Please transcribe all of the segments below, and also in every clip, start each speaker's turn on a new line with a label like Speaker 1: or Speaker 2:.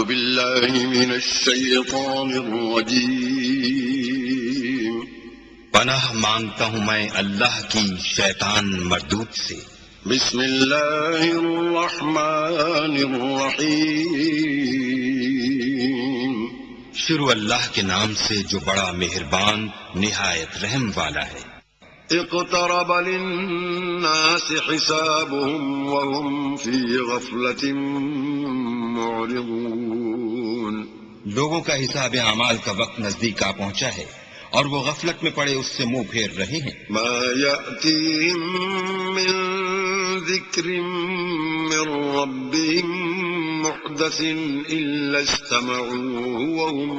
Speaker 1: بالله من الشيطان الرجيم
Speaker 2: پناہ مانگتا ہوں میں اللہ کی شیطان مردود سے.
Speaker 1: بسم الله الرحمن الرحيم
Speaker 2: شروع اللہ کے نام سے جو بڑا مہربان نہایت رحم والا ہے.
Speaker 1: اقترب للناس حسابهم وهم في غفلة معرضون.
Speaker 2: لوگوں کا حساب اعمال کا وقت نزدیک آ پہنچا ہے اور وہ غفلت میں پڑے اس سے منہ پھیر رہے ہیں.
Speaker 1: ما يأتيهم من ذكر من ربهم محدث إلا استمعوه وهم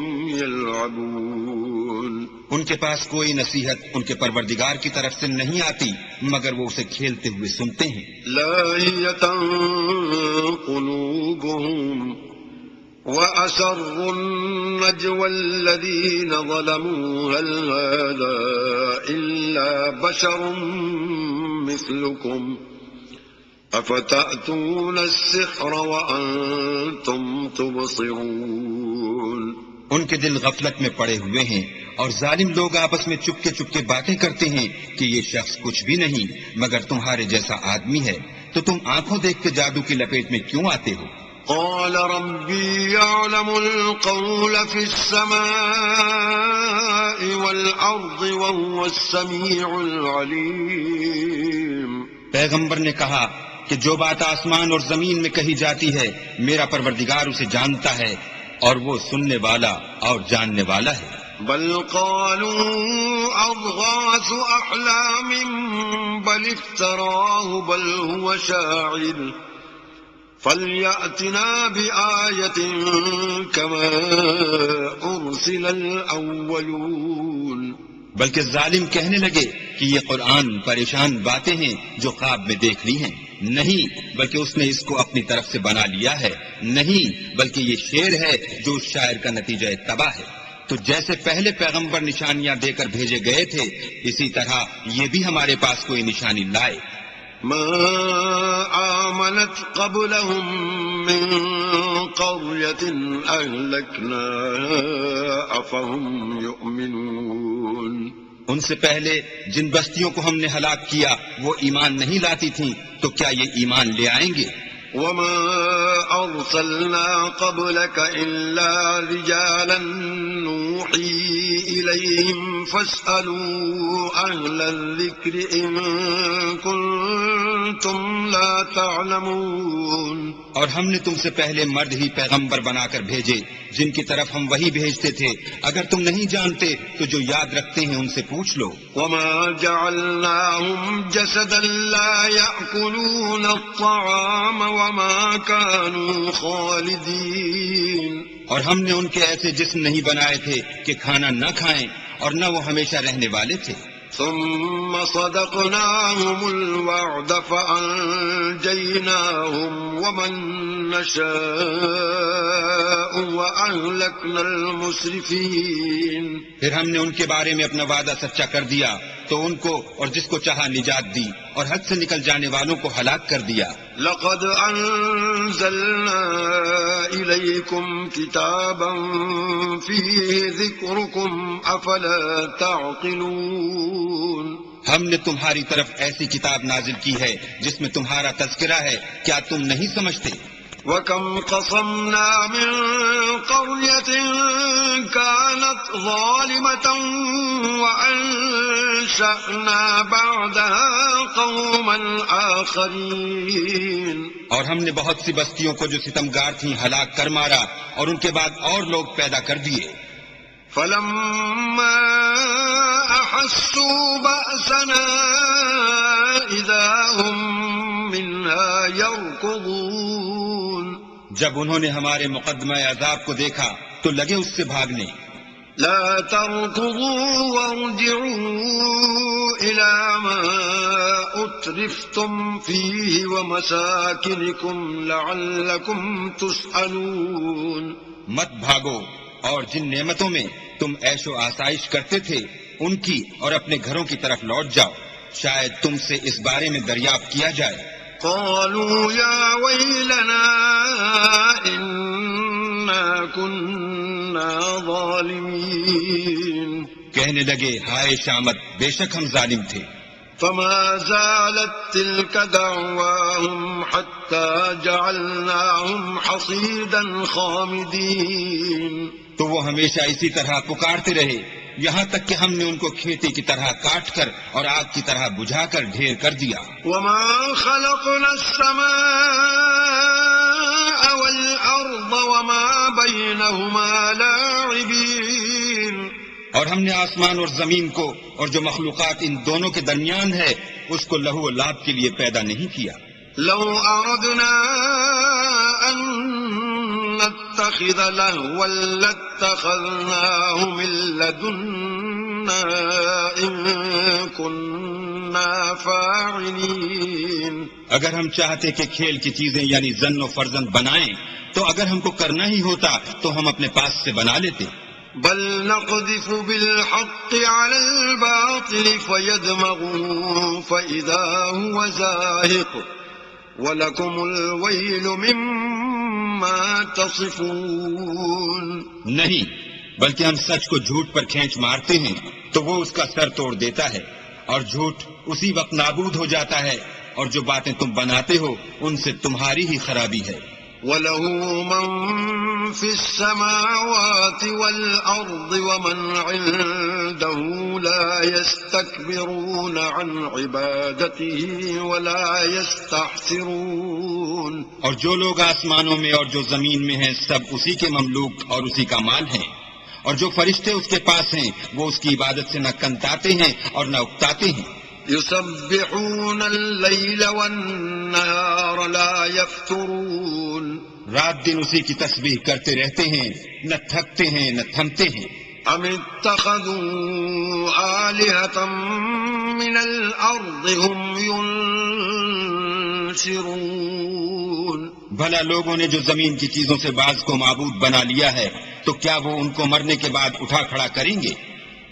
Speaker 1: يلعبون.
Speaker 2: ان کے پاس کوئی نصیحت ان کے پروردگار کی طرف سے نہیں آتی مگر وہ اسے کھیلتے ہوئے سنتے ہیں.
Speaker 1: لاهية قلوبهم وأسروا النجوى الذين ظلموا هل هذا إلا بشر مثلكم أفتأتون السحر وأنتم تبصرون.
Speaker 2: ان کے دل غفلت میں پڑے ہوئے ہیں اور ظالم لوگ آپس میں چپکے چپکے باتیں کرتے ہیں کہ یہ شخص کچھ بھی نہیں مگر تمہارے جیسا آدمی ہے، تو تم آنکھوں دیکھ کے جادو کی لپیٹ میں کیوں آتے ہو؟
Speaker 1: قال ربي يعلم القول في السماء والأرض وهو السميع العليم.
Speaker 2: پیغمبر نے کہا کہ جو بات آسمان اور زمین میں کہی جاتی ہے میرا پروردگار اسے جانتا ہے اور وہ سننے والا اور جاننے والا ہے.
Speaker 1: بل قالوا أضغاث أحلام بل افتراه بل هو شاعر فَلْيَأْتِنَا بِآيَةٍ كَمَا أُرْسِلَ الْأَوَّلُونَ.
Speaker 2: بلکہ ظالم کہنے لگے کہ یہ قرآن پریشان باتیں ہیں جو خواب میں دیکھ لی ہیں. نہیں بلکہ اس نے اس کو اپنی طرف سے بنا لیا ہے. نہیں بلکہ یہ شعر ہے جو اس شاعر کا نتیجہ تباہ ہے. تو جیسے پہلے پیغمبر نشانیاں دے کر بھیجے گئے تھے اسی طرح یہ بھی ہمارے پاس کوئی نشانی لائے.
Speaker 1: ما آمنت قبلهم من قرية أهلكناها أفهم يؤمنون.
Speaker 2: ان سے پہلے جن بستیوں کو ہم نے ہلاک کیا وہ ایمان نہیں لاتی تھیں تو کیا یہ ایمان لے آئیں گے؟
Speaker 1: وما أرسلنا قبلك إلا رجالا نوحي إليهم فاسألوا أهل الذكر إن كنتم لا تعلمون.
Speaker 2: اور ہم نے تم سے پہلے مرد ہی پیغمبر بنا کر بھیجے جن کی طرف ہم وہی بھیجتے تھے، اگر تم نہیں جانتے تو جو یاد رکھتے ہیں ان سے پوچھ لو.
Speaker 1: وما جعلناهم جسدا لا يأكلون الطعام وما كانوا خالدين.
Speaker 2: اور ہم نے ان کے ایسے جسم نہیں بنائے تھے کہ کھانا نہ کھائیں اور نہ وہ ہمیشہ رہنے والے تھے.
Speaker 1: ثم صدقناهم الوعد فأنجيناهم ومن نشاء وأهلكنا المسرفين.
Speaker 2: پھر ہم نے ان کے بارے میں اپنا وعدہ سچا کر دیا تو ان کو اور جس کو چاہا نجات دی اور حد سے نکل جانے والوں کو ہلاک کر دیا.
Speaker 1: لقد أنزلنا إليكم كتابا فيه ذكركم أفلا تعقلون.
Speaker 2: ہم نے تمہاری طرف ایسی کتاب نازل کی ہے جس میں تمہارا تذکرہ ہے، کیا تم نہیں سمجھتے؟
Speaker 1: وَكَمْ قَصَمْنَا مِنْ قَرْيَةٍ كَانَتْ ظَالِمَةً وَأَنشَأْنَا بَعْدَهَا قَوْمًا آخَرِينَ. اور
Speaker 2: ہم نے بہت سی بستیوں کو جو ستمگار تھیں ہلاک کر مارا اور ان کے بعد اور لوگ پیدا کر دیے.
Speaker 1: فَلَمَّا أَحَسُّوا بَأْسَنَا إِذَا هُمْ مِنْهَا يَرْكُضُونَ.
Speaker 2: جب انہوں نے ہمارے مقدمہ عذاب کو دیکھا تو لگے اس سے بھاگنے.
Speaker 1: لا تركضوا وارجعوا إلى ما أترفتم فيه ومساكنكم لعلكم تسألون.
Speaker 2: مت بھاگو اور جن نعمتوں میں تم عیش و آسائش کرتے تھے ان کی اور اپنے گھروں کی طرف لوٹ جاؤ، شاید تم سے اس بارے میں دریافت کیا جائے.
Speaker 1: قالوا يا ويلنا إنا كنا ظالمين.
Speaker 2: کہنے لگے ہائے شامت، بے شک ہم ظالم تھے.
Speaker 1: فما زالت تلك دعواهم حتى جعلناهم حصيدا خامدين.
Speaker 2: تو وہ ہمیشہ اسی طرح پکارتے رہے یہاں تک کہ ہم نے ان کو کھیتی کی طرح کاٹ کر اور آگ کی طرح بجھا کر ڈھیر کر دیا.
Speaker 1: وما خلقنا السماء والأرض وما بينهما لاعبين.
Speaker 2: اور ہم نے آسمان اور زمین کو اور جو مخلوقات ان دونوں کے درمیان ہے اس کو لہو و لعب کے لیے پیدا نہیں کیا.
Speaker 1: لو أردنا أن نتخذ لهوا لاتخذناه من لدنا إن كنا فاعلين.
Speaker 2: اگر ہم چاہتے کہ کھیل کی چیزیں یعنی زن و فرزند بنائیں تو اگر ہم کو کرنا ہی ہوتا تو ہم اپنے پاس سے بنا لیتے.
Speaker 1: بل نقذف بالحق على الباطل فيدمغه فإذا هو زاهق وَلَكُمُ الْوَيْلُ مِمَّا تَصِفُونَ.
Speaker 2: نہیں، بلکہ ہم سچ کو جھوٹ پر کھینچ مارتے ہیں تو وہ اس کا سر توڑ دیتا ہے اور جھوٹ اسی وقت نابود ہو جاتا ہے اور جو باتیں تم بناتے ہو ان سے تمہاری ہی خرابی ہے.
Speaker 1: وَلَهُ مَن فِي السَّمَاوَاتِ وَالْأَرْضِ وَمَنْ عِندَهُ لَا يَسْتَكْبِرُونَ عَنْ عِبَادَتِهِ وَلَا يَسْتَحْسِرُونَ.
Speaker 2: اور جو لوگ آسمانوں میں اور جو زمین میں ہیں سب اسی کے مملوک اور اسی کا مال ہیں، اور جو فرشتے اس کے پاس ہیں وہ اس کی عبادت سے نہ کنتاتے ہیں اور نہ اکتاتے ہیں.
Speaker 1: يسبحون الليل والنهار لا يفترون.
Speaker 2: رات دن اسی کی تسبیح کرتے رہتے ہیں، نہ تھکتے ہیں نہ تھمتے ہیں.
Speaker 1: ام اتخذوا آلهة من الأرض هم ينشرون.
Speaker 2: بھلا لوگوں نے جو زمین کی چیزوں سے بعض کو معبود بنا لیا ہے تو کیا وہ ان کو مرنے کے بعد اٹھا کھڑا کریں گے؟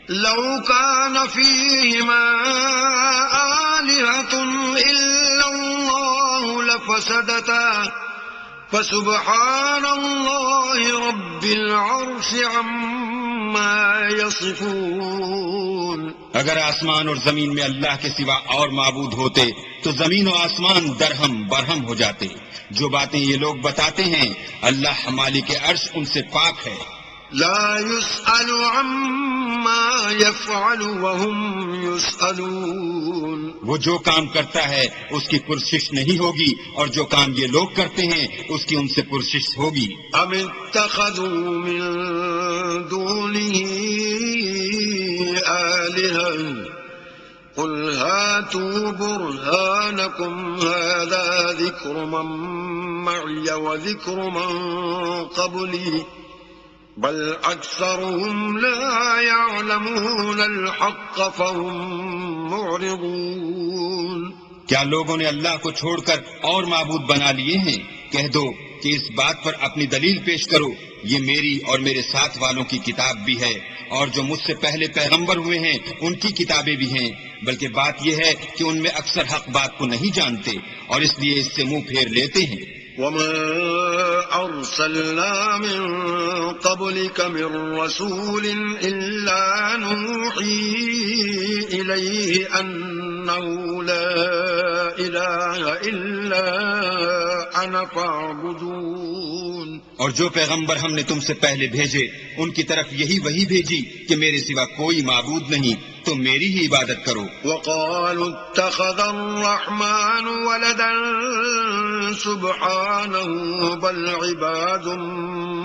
Speaker 1: لو كان فيهما آلهة إلا الله لفسدتا فسبحان الله رب العرش عما يصفون.
Speaker 2: اگر آسمان اور زمین میں اللہ کے سوا اور معبود ہوتے تو زمین و آسمان درہم برہم ہو جاتے. جو باتیں یہ لوگ بتاتے ہیں اللہ مالک عرش ان سے پاک ہے.
Speaker 1: لا يسأل عما يفعل وهم يسألون.
Speaker 2: وہ جو کام کرتا ہے اس کی پرسش نہیں ہوگی اور جو کام یہ لوگ کرتے ہیں اس کی ان سے پرسش ہوگی.
Speaker 1: ام اتخذوا من دونه آلهة قل هاتوا برهانكم هذا ذكر من معي وذكر من قبلي بل أكثرهم لا يعلمون الحق فهم معرضون.
Speaker 2: کیا لوگوں نے اللہ کو چھوڑ کر اور معبود بنا لیے ہیں؟ کہہ دو کہ اس بات پر اپنی دلیل پیش کرو، یہ میری اور میرے ساتھ والوں کی کتاب بھی ہے اور جو مجھ سے پہلے پیغمبر ہوئے ہیں ان کی کتابیں بھی ہیں، بلکہ بات یہ ہے کہ ان میں اکثر حق بات کو نہیں جانتے اور اس لیے اس سے منہ پھیر لیتے ہیں.
Speaker 1: وما أرسلنا من قبلك من رسول إلا نوحي إليه أنه لا إله إلا أنا فاعبدون.
Speaker 2: اور جو پیغمبر ہم نے تم سے پہلے بھیجے ان کی طرف یہی وہی بھیجی کہ میرے سوا کوئی معبود نہیں تو میری ہی عبادت کرو.
Speaker 1: وقالوا اتخذ الرحمن ولدا سبحانه بل عباد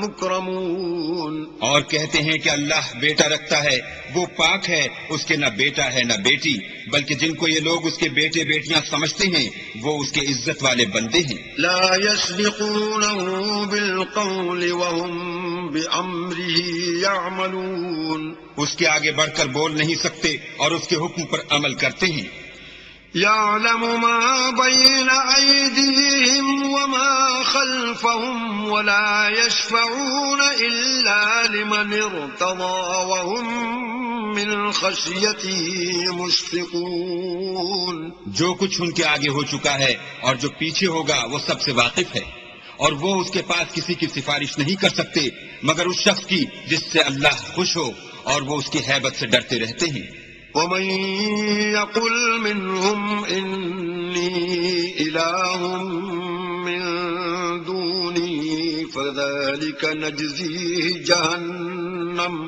Speaker 1: مکرمون.
Speaker 2: اور کہتے ہیں کہ اللہ بیٹا رکھتا ہے، وہ پاک ہے، اس کے نہ بیٹا ہے نہ بیٹی، بلکہ جن کو یہ لوگ اس کے بیٹے بیٹیاں سمجھتے ہیں وہ اس کے عزت والے بندے ہیں.
Speaker 1: لا يسبقونه بالقول وهم بأمره يعملون.
Speaker 2: اس کے آگے بڑھ کر بول نہیں سکتے اور اس کے حکم پر عمل کرتے ہیں.
Speaker 1: يعلم ما بين أيديهم وما خلفهم ولا يشفعون إلا لمن ارتضى وهم من خشيته مشفقون.
Speaker 2: جو کچھ ان کے آگے ہو چکا ہے اور جو پیچھے ہوگا وہ سب سے واقف ہے، اور وہ اس کے پاس کسی کی سفارش نہیں کر سکتے مگر اس شخص کی جس سے اللہ خوش ہو اور وہ اس کی ہیبت سے ڈرتے رہتے ہیں۔
Speaker 1: ومن يقل منهم إني إله من دوني فذلك نجزيه جهنم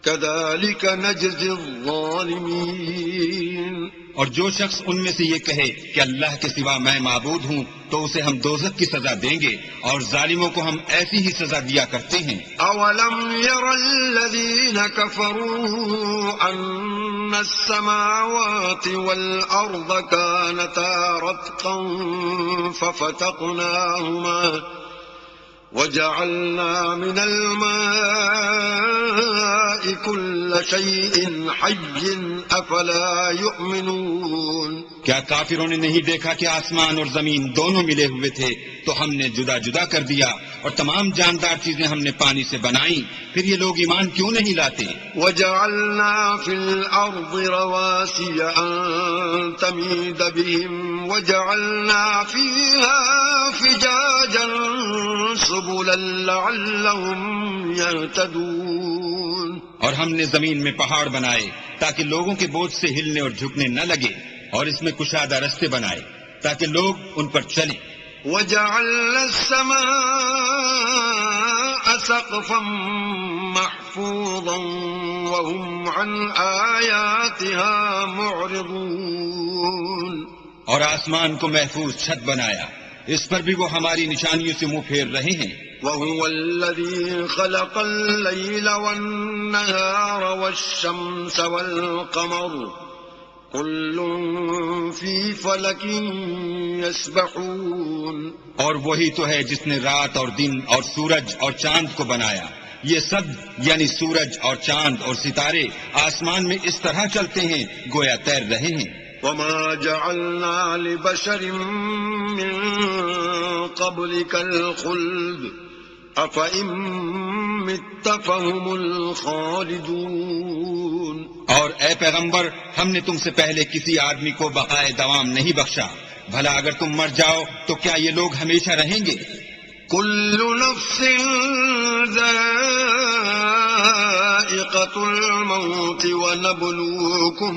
Speaker 1: كذلك نجزي الظالمين۔
Speaker 2: اور جو شخص ان میں سے یہ کہے کہ اللہ کے سوا میں معبود ہوں تو اسے ہم دوزخ کی سزا دیں گے اور ظالموں کو ہم ایسی ہی سزا دیا کرتے ہیں۔
Speaker 1: اولم ير الذين كفروا ان السماوات والارض كانتا رتقا ففتقناهما وجعلنا من الماء كل شيء حي افلا يؤمنون۔
Speaker 2: کیا کافروں نے نہیں دیکھا کہ آسمان اور زمین دونوں ملے ہوئے تھے تو ہم نے جدا جدا کر دیا اور تمام جاندار چیزیں ہم نے پانی سے بنائیں، پھر یہ لوگ ایمان کیوں نہیں لاتے؟
Speaker 1: وجعلنا في الارض رواسي ان تميد بهم وجعلنا فيها فجاجا سبلا لعلهم يهتدون۔
Speaker 2: اور ہم نے زمین میں پہاڑ بنائے تاکہ لوگوں کے بوجھ سے ہلنے اور جھکنے نہ لگے، اور اس میں کشادہ رستے بنائے تاکہ لوگ ان پر چلیں۔
Speaker 1: وجعلنا السماء سقفا محفوظا وهم عن آياتها معرضون۔
Speaker 2: اور آسمان کو محفوظ چھت بنایا، اس پر بھی وہ ہماری نشانیوں سے منہ پھیر رہے ہیں۔
Speaker 1: وهو الذي خلق الليل والنهار والشمس والقمر كل في فلك يسبحون۔
Speaker 2: اور وہی تو ہے جس نے رات اور دن اور سورج اور چاند کو بنایا، یہ سب یعنی سورج اور چاند اور ستارے آسمان میں اس طرح چلتے ہیں گویا تیر رہے ہیں۔
Speaker 1: وما جعلنا لبشر من قبلك الخلد أفإن مت فهم الخالدون۔
Speaker 2: اور اے پیغمبر، ہم نے تم سے پہلے کسی آدمی کو بقائے دوام نہیں بخشا، بھلا اگر تم مر جاؤ تو کیا یہ لوگ ہمیشہ رہیں گے؟
Speaker 1: كل نفس ذائقة الموت ونبلوكم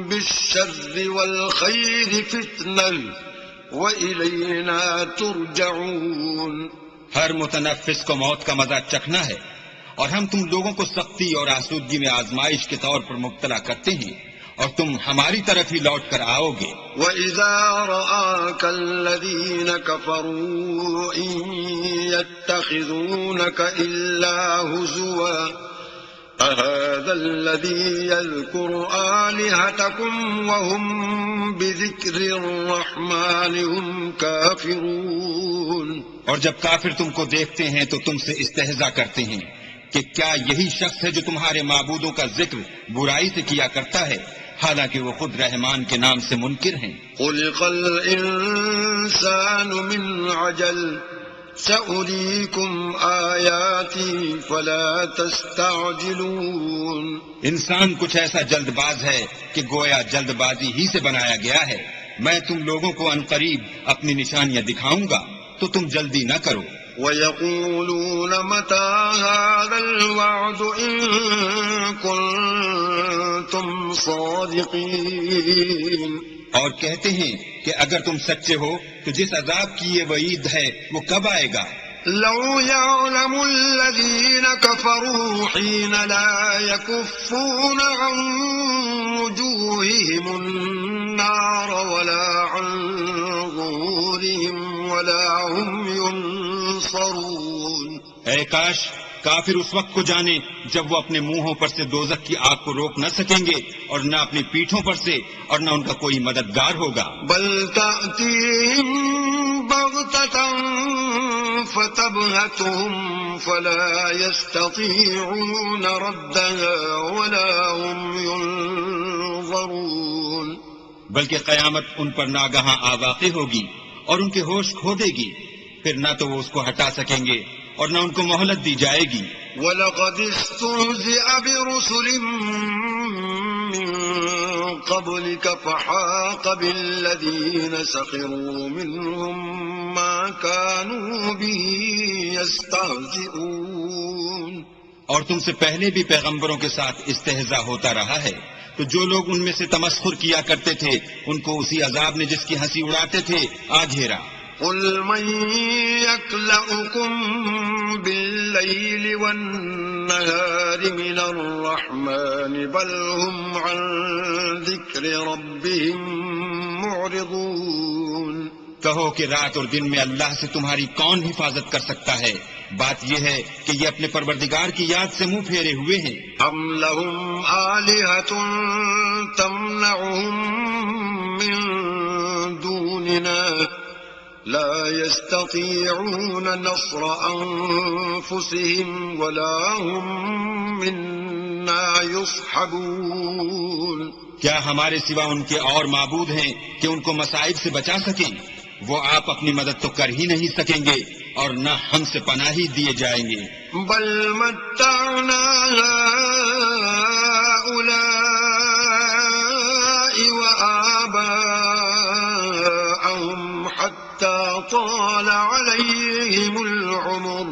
Speaker 1: بالشر والخير فتنة وإلينا ترجعون۔
Speaker 2: ہر متنفس کو موت کا مزہ چکھنا ہے، اور ہم تم لوگوں کو سختی اور آسودگی میں آزمائش کے طور پر مبتلا کرتے ہیں، اور تم ہماری طرف ہی لوٹ کر آؤ گے۔
Speaker 1: وَإِذَا رَآكَ الَّذِينَ كَفَرُوا إِن يَتَّخِذُونَكَ إِلَّا هُزُوًا أَهَذَا الَّذِي يَذْكُرُ آلِهَتَكُمْ وَهُمْ بِذِكْرِ الرَّحْمَنِ هُمْ كَافِرُونَ۔
Speaker 2: اور جب کافر تم کو دیکھتے ہیں تو تم سے استہزاء کرتے ہیں کہ کیا یہی شخص ہے جو تمہارے معبودوں کا ذکر برائی سے کیا کرتا ہے، حالانکہ وہ خود رحمان کے نام سے منکر ہیں۔
Speaker 1: خلق الانسان من عجل سأريكم آیاتی فلا تستعجلون۔
Speaker 2: انسان کچھ ایسا جلد باز ہے کہ گویا جلد بازی ہی سے بنایا گیا ہے۔ میں تم لوگوں کو عنقریب اپنی نشانیاں دکھاؤں گا تو تم جلدی نہ کرو۔
Speaker 1: وَيَقُولُونَ مَتَى هَذَا الْوَعْدُ إِن كُنتُمْ صَادِقِينَ۔
Speaker 2: اور کہتے ہیں کہ اگر تم سچے ہو تو جس عذاب کی یہ وعید ہے وہ کب آئے گا؟
Speaker 1: لو يعلم الذين كفروا حين لا يكفون عن وجوههم النار ولا عن ظهورهم ولا هم ينصرون۔
Speaker 2: اے کاش کافر اس وقت کو جانے جب وہ اپنے منہوں پر سے دوزخ کی آگ کو روک نہ سکیں گے اور نہ اپنی پیٹھوں پر سے اور نہ ان کا کوئی مددگار ہوگا۔
Speaker 1: بل تأتيهم بغتة فتبهتهم فلا يستطيعون ردها ولا هم ينظرون۔
Speaker 2: بلکہ قیامت ان پر ناگہاں آ واقع ہوگی اور ان کے ہوش کھو دے گی، پھر نہ تو وہ اس کو ہٹا سکیں گے اور نہ ان کو مہلت دی جائے گی۔
Speaker 1: وَلَقَدِ اسْتُهْزِئَ بِرُسُلٍ مِّن قبلك فحاق بالذين سخروا منهم ما كانوا به يستهزئون.
Speaker 2: اور تم سے پہلے بھی پیغمبروں کے ساتھ استہزاء ہوتا رہا ہے، تو جو لوگ ان میں سے تمسخر کیا کرتے تھے ان کو اسی عذاب نے جس کی ہنسی اڑاتے تھے آ گھیرا.
Speaker 1: قل من يكلؤكم بالليل والنهار من الرحمن بل هم عن ذكر ربهم معرضون.
Speaker 2: کہو کہ رات اور دن میں اللہ سے تمہاری کون حفاظت کر سکتا ہے؟ بات یہ ہے کہ یہ اپنے پروردگار کی یاد سے منہ پھیرے ہوئے ہیں.
Speaker 1: ام لهم آلهة تمنعهم من دوننا لا يستطيعون نصر أنفسهم ولا هم منا يصحبون.
Speaker 2: کیا ہمارے سوا ان کے اور معبود ہیں کہ ان کو مصائب سے بچا سکیں؟ وہ آپ اپنی مدد تو کر ہی نہیں سکیں گے اور نہ ہم سے پناہی دیے جائیں گے.
Speaker 1: بل متعنا هؤلاء وآباءهم حتى طال عليهم العمر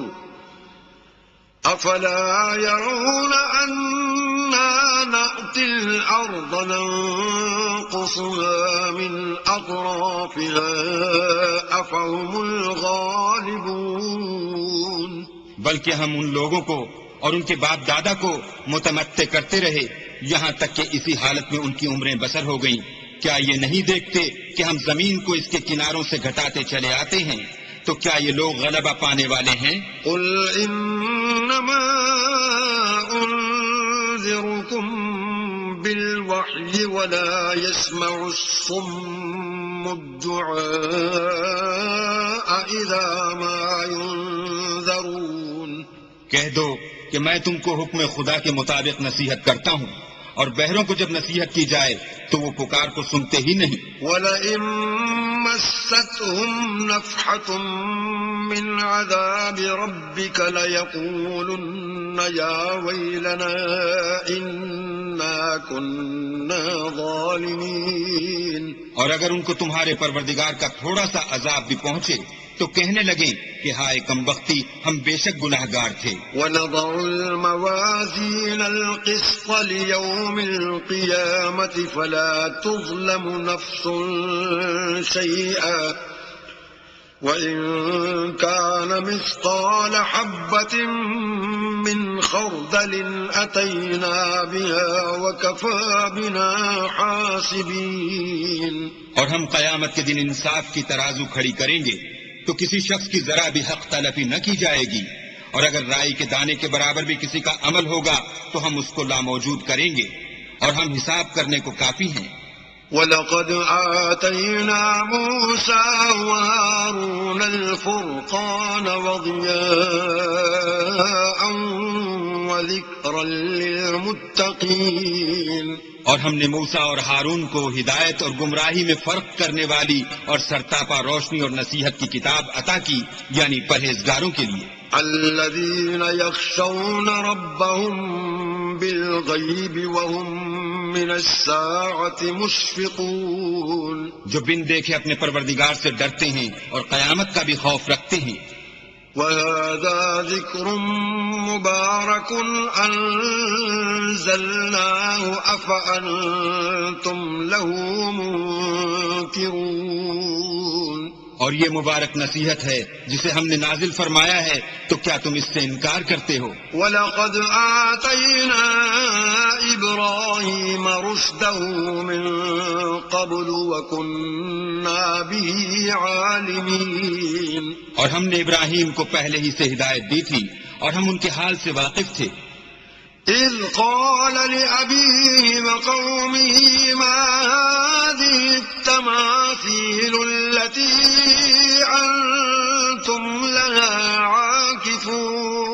Speaker 1: أفلا يرون أنا نأتي الأرض ننقصها من أطرافها أفهم الغالبون.
Speaker 2: بلکہ ہم ان لوگوں کو اور ان کے باپ دادا کو متمتع کرتے رہے یہاں تک کہ اسی حالت میں ان کی عمریں بسر ہو گئیں. کیا یہ نہیں دیکھتے کہ ہم زمین کو اس کے کناروں سے گھٹاتے چلے آتے ہیں؟ تو کیا یہ لوگ غلبہ پانے والے ہیں؟
Speaker 1: قل انما انذركم بالوحي ولا يسمع الصم الدعاء اذا ما ينذرون.
Speaker 2: کہہ دو کہ میں تم کو حکم خدا کے مطابق نصیحت کرتا ہوں، اور بہروں کو جب نصیحت کی جائے تو وہ پکار کو سنتے ہی نہیں.
Speaker 1: وَلَئِن مَسَّتْهُمْ نَفْحَةٌ مِّنْ عَذَابِ رَبِّكَ لَيَقُولُنَّ يَا وَيْلَنَا إِنَّا كُنَّا ظَالِمِينَ.
Speaker 2: اور اگر ان کو تمہارے پروردگار کا تھوڑا سا عذاب بھی پہنچے تو کہنے لگیں کہ ہائے کم بختی، ہم بے شک گناہگار تھے.
Speaker 1: وَنَضَعُ الْمَوَازِينَ الْقِسْطَ لِيَوْمِ الْقِيَامَةِ فَلَا تُظْلَمُ نَفْسٌ شَيْئًا وَإِن كَانَ مِثْقَالَ حَبَّةٍ مِّنْ خَرْدَلٍ أَتَيْنَا بِهَا وَكَفَى بِنَا حَاسِبِينَ.
Speaker 2: اور ہم قیامت کے دن انصاف کی ترازو کھڑی کریں گے تو کسی شخص کی ذرا بھی حق تلفی نہ کی جائے گی، اور اگر رائی کے دانے کے برابر بھی کسی کا عمل ہوگا تو ہم اس کو لاموجود کریں گے، اور ہم حساب کرنے کو کافی ہیں.
Speaker 1: وَلَقَدْ آتَيْنَا مُوسَى وَهَارُونَ الْفُرْقَانَ وَضِيَاءً وَذِكْرًا لِلْمُتَّقِينَ.
Speaker 2: اور ہم نے موسیٰ اور ہارون کو ہدایت اور گمراہی میں فرق کرنے والی اور سرتاپا روشنی اور نصیحت کی کتاب عطا کی، یعنی پرہیزگاروں کے لیے.
Speaker 1: الذين يخشون ربهم بالغيب وهم من الساعة مشفقون.
Speaker 2: جو بن دیکھے اپنے پروردگار سے ڈرتے ہیں اور قیامت کا بھی خوف رکھتے ہیں.
Speaker 1: وهذا ذكر مبارك أنزلناه أفأنتم له منكرون.
Speaker 2: اور یہ مبارک نصیحت ہے جسے ہم نے نازل فرمایا ہے، تو کیا تم اس سے انکار کرتے ہو؟
Speaker 1: وَلَقَدْ آتَيْنَا إِبْرَاهِيمَ رُشْدَهُ مِن قَبْلُ وَكُنَّا بِهِ عَالِمِينَ.
Speaker 2: اور ہم نے ابراہیم کو پہلے ہی سے ہدایت دی تھی اور ہم ان کے حال سے واقف تھے.
Speaker 1: إِذْ قَالَ لِأَبِيهِ وَقَوْمِهِ مَا هَٰذِهِ التَّمَاثِيلُ الَّتِي أَنتُمْ لَهَا عَاكِفُونَ.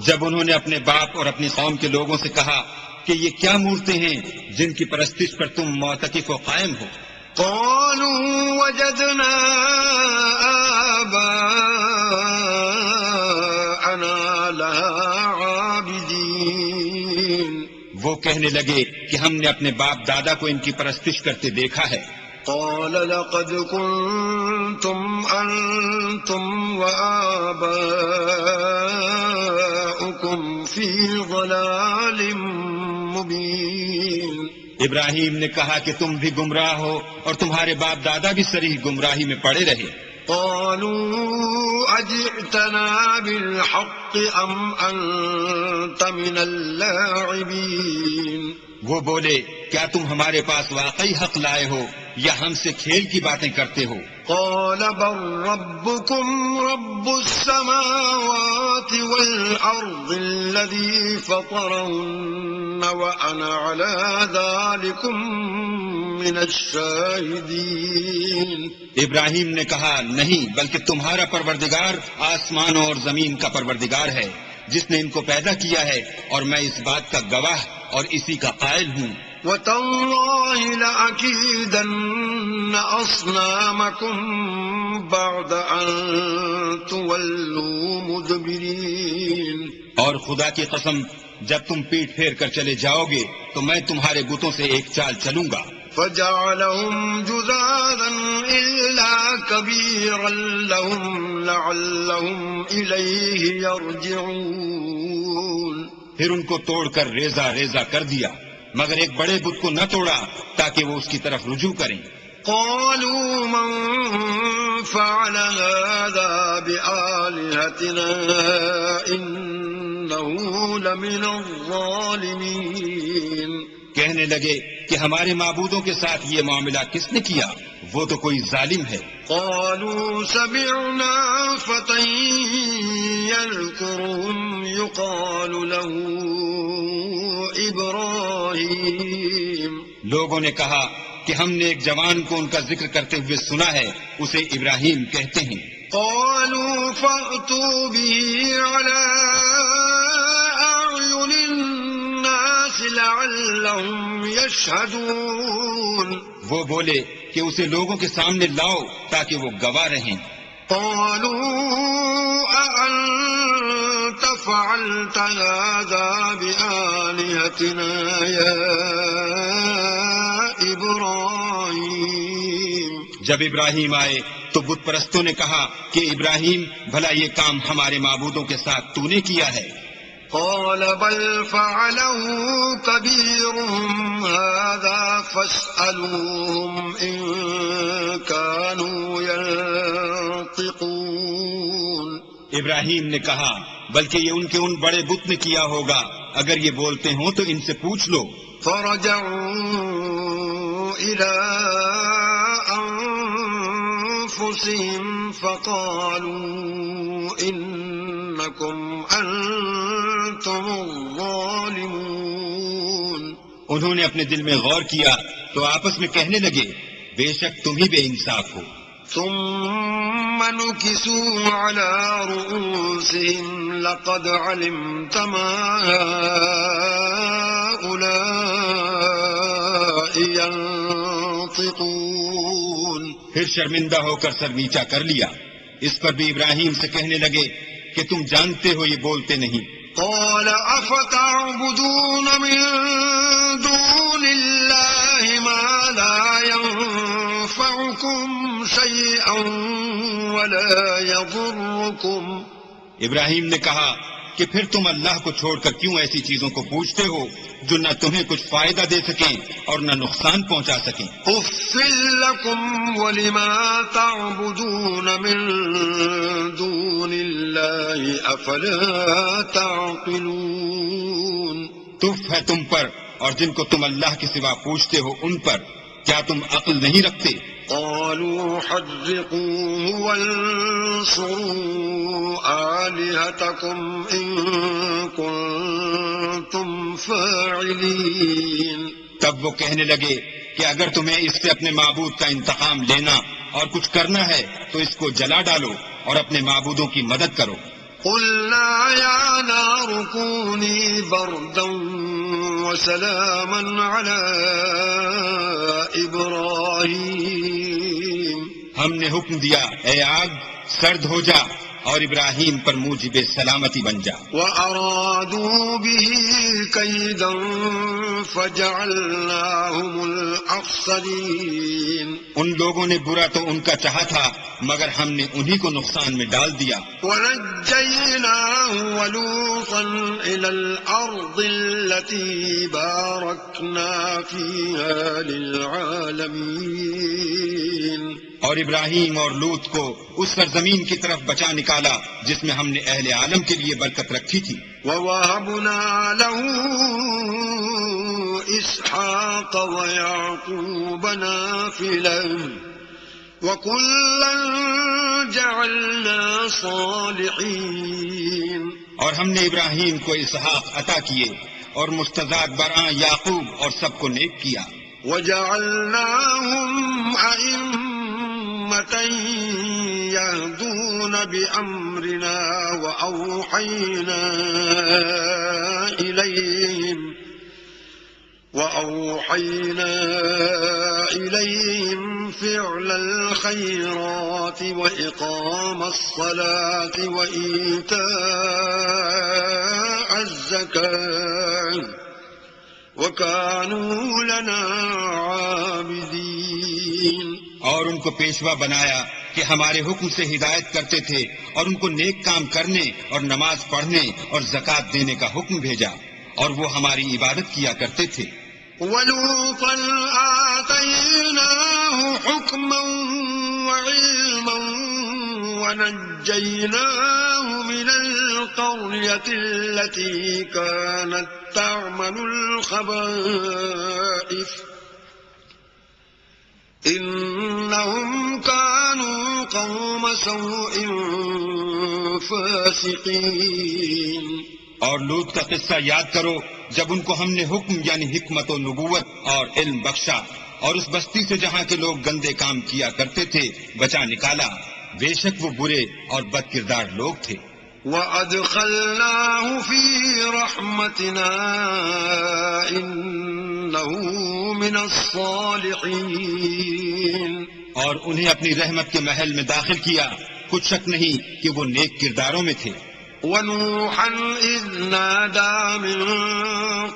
Speaker 2: جب انہوں نے اپنے باپ اور اپنی قوم کے لوگوں سے کہا کہ یہ کیا مورتیں ہیں جن کی پرستش پر تم معتکف و قائم ہو؟
Speaker 1: قالوا وجدنا آباءنا لها عابدين.
Speaker 2: وہ کہنے لگے کہ ہم نے اپنے باپ دادا کو ان کی پرستش کرتے دیکھا ہے۔
Speaker 1: قال لقد كنتم أنتم وآباؤكم في ضلال مبين۔
Speaker 2: ابراہیم نے کہا کہ تم بھی گمراہ ہو اور تمہارے باپ دادا بھی صریح گمراہی میں پڑے رہے۔
Speaker 1: قالوا أجئتنا بالحق أم أنت من اللاعبين۔
Speaker 2: وہ بولے کیا تم ہمارے پاس واقعی حق لائے ہو یا ہم سے کھیل کی باتیں کرتے ہو؟
Speaker 1: قال بل ربكم رب السماوات والأرض الذي فطرهن وأنا على ذلكم من الشاهدين۔
Speaker 2: ابراہیم نے کہا نہیں، بلکہ تمہارا پروردگار آسمانوں اور زمین کا پروردگار ہے جس نے ان کو پیدا کیا ہے، اور میں اس بات کا گواہ اور اسی کا قائل ہوں۔
Speaker 1: وَتَاللَّهِ لَأَكِيدَنَّ أَصْنَامَكُمْ بَعْدَ أَن تُوَلُّوا مُدْبِرِينَ۔
Speaker 2: اور خدا کی قسم جب تم پیٹ پھیر کر چلے جاؤ گے تو میں تمہارے بتوں سے ایک چال چلوں گا۔
Speaker 1: فَجَعَلَهُمْ جُذَاذًا إِلَّا كَبِيرًا لَهُمْ لَعَلَّهُمْ إِلَيْهِ يَرْجِعُونَ۔
Speaker 2: پھر ان کو توڑ کر ریزہ ریزہ کر دیا، مگر ایک بڑے بت کو نہ توڑا تاکہ وہ اس کی طرف رجوع کریں۔
Speaker 1: قالوا من فعل هذا بآلهتنا إنه لمن الظالمين۔
Speaker 2: کہنے لگے کہ ہمارے معبودوں کے ساتھ یہ معاملہ کس نے کیا؟ وہ تو کوئی ظالم ہے۔
Speaker 1: قالوا سمعنا فتى يذكرهم يقال له إبراهيم۔
Speaker 2: لوگوں نے کہا کہ ہم نے ایک جوان کو ان کا ذکر کرتے ہوئے سنا ہے، اسے ابراہیم کہتے ہیں۔
Speaker 1: قالوا فأتوا به على أعين الناس لعلهم يشهدون۔
Speaker 2: وہ بولے کہ اسے لوگوں کے سامنے لاؤ تاکہ وہ گواہ رہیں۔
Speaker 1: قالوا أأنت فعلت هذا بآلهتنا يا إبراهيم۔
Speaker 2: جب ابراہیم آئے تو بت پرستوں نے کہا کہ ابراہیم بھلا یہ کام ہمارے معبودوں کے ساتھ تو نے کیا ہے؟
Speaker 1: قال بل فعله كبيرهم هذا فاسألوهم إن كانوا ينطقون۔
Speaker 2: ابراہیم نے کہا بلکہ یہ ان کے ان بڑے بت نے کیا ہوگا، اگر یہ بولتے ہوں تو ان سے پوچھ لو۔
Speaker 1: فرجعوا إلى أنفسهم فقالوا إنكم أنتم الظالمون۔
Speaker 2: انہوں نے اپنے دل میں غور کیا تو آپس میں کہنے لگے بے شک تم ہی بے انصاف ہو۔
Speaker 1: ثم نكسوا على رؤوسهم لقد علمت ما هؤلاء ينطقون۔
Speaker 2: پھر شرمندہ ہو کر سر نیچا کر لیا۔ اس پر بھی ابراہیم سے کہنے لگے کہ تم جانتے ہو یہ بولتے نہیں۔
Speaker 1: قال أفتعبدون من دون الله ما لا ينفعكم شيئا ولا يضركم۔
Speaker 2: ابراہیم نے کہا کہ پھر تم اللہ کو چھوڑ کر کیوں ایسی چیزوں کو پوچھتے ہو جو نہ تمہیں کچھ فائدہ دے سکیں اور نہ نقصان پہنچا سکیں۔
Speaker 1: أف لكم ولما تعبدون من دون الله أفلا تعقلون۔
Speaker 2: تف ہے تم پر اور جن کو تم اللہ کے سوا پوچھتے ہو ان پر، کیا تم عقل نہیں رکھتے؟
Speaker 1: قالوا حرقوه وانصروا آلهتكم إن كنتم فاعلين۔
Speaker 2: تب وہ کہنے لگے کہ اگر تمہیں اس سے اپنے معبود کا انتقام لینا اور کچھ کرنا ہے تو اس کو جلا ڈالو اور اپنے معبودوں کی مدد کرو۔
Speaker 1: قلنا يا نار كوني بردا وسلاما على إبراهيم۔
Speaker 2: ہم نے حکم دیا اے آگ سرد ہو جا اور ابراہیم پر موجب سلامتی بن جا.
Speaker 1: وأرادوا به كيدا فجعلناهم الأخسرين.
Speaker 2: ان لوگوں نے برا تو ان کا چاہا تھا مگر ہم نے انہی کو نقصان میں ڈال دیا.
Speaker 1: ونجيناه ولوطا إلى الأرض التي باركنا فيها للعالمين.
Speaker 2: اور ابراہیم اور لوط کو اس سرزمین کی طرف بچا نکالا جس میں ہم نے اہل عالم کے لیے برکت رکھی تھی.
Speaker 1: ووهبنا له إسحاق ويعقوب نافلة وكلا جعلنا صالحين.
Speaker 2: اور ہم نے ابراہیم کو اسحاق عطا کیے اور مستضاد برآں یعقوب اور سب کو نیک کیا.
Speaker 1: وجعلناهم أئمة يهدون بأمرنا وأوحينا إليهم فعل الخيرات وإقام الصلاة وإيتاء الزكاة وكانوا لنا عابدين.
Speaker 2: اور ان کو پیشوا بنایا کہ ہمارے حکم سے ہدایت کرتے تھے اور ان کو نیک کام کرنے اور نماز پڑھنے اور زکوٰۃ دینے کا حکم بھیجا اور وہ ہماری عبادت کیا کرتے تھے.
Speaker 1: وَلُوطًا آتَيْنَاهُ حُكْمًا وَعِلْمًا وَنَجَّيْنَاهُ مِنَ الْقَرْيَةِ الَّتِي كَانَتْ تَعْمَلُ الْخَبَائِثَ إِنَّهُمْ كَانُوا قَوْمَ سَوْءٍ فَاسِقِينَ.
Speaker 2: اور لوط کا قصہ یاد کرو جب ان کو ہم نے حکم یعنی حکمت و نبوت اور علم بخشا اور اس بستی سے جہاں کے لوگ گندے کام کیا کرتے تھے بچا نکالا. بے شک وہ برے اور بد کردار لوگ تھے.
Speaker 1: وَأَدْخَلْنَاهُ فِي رَحْمَتِنَا إِنَّهُ مِنَ الصَّالِحِينَ.
Speaker 2: اور انہیں اپنی رحمت کے محل میں داخل کیا. کچھ شک نہیں کہ وہ نیک کرداروں میں تھے.
Speaker 1: وَنُوحًا إِذْ نَادَى مِن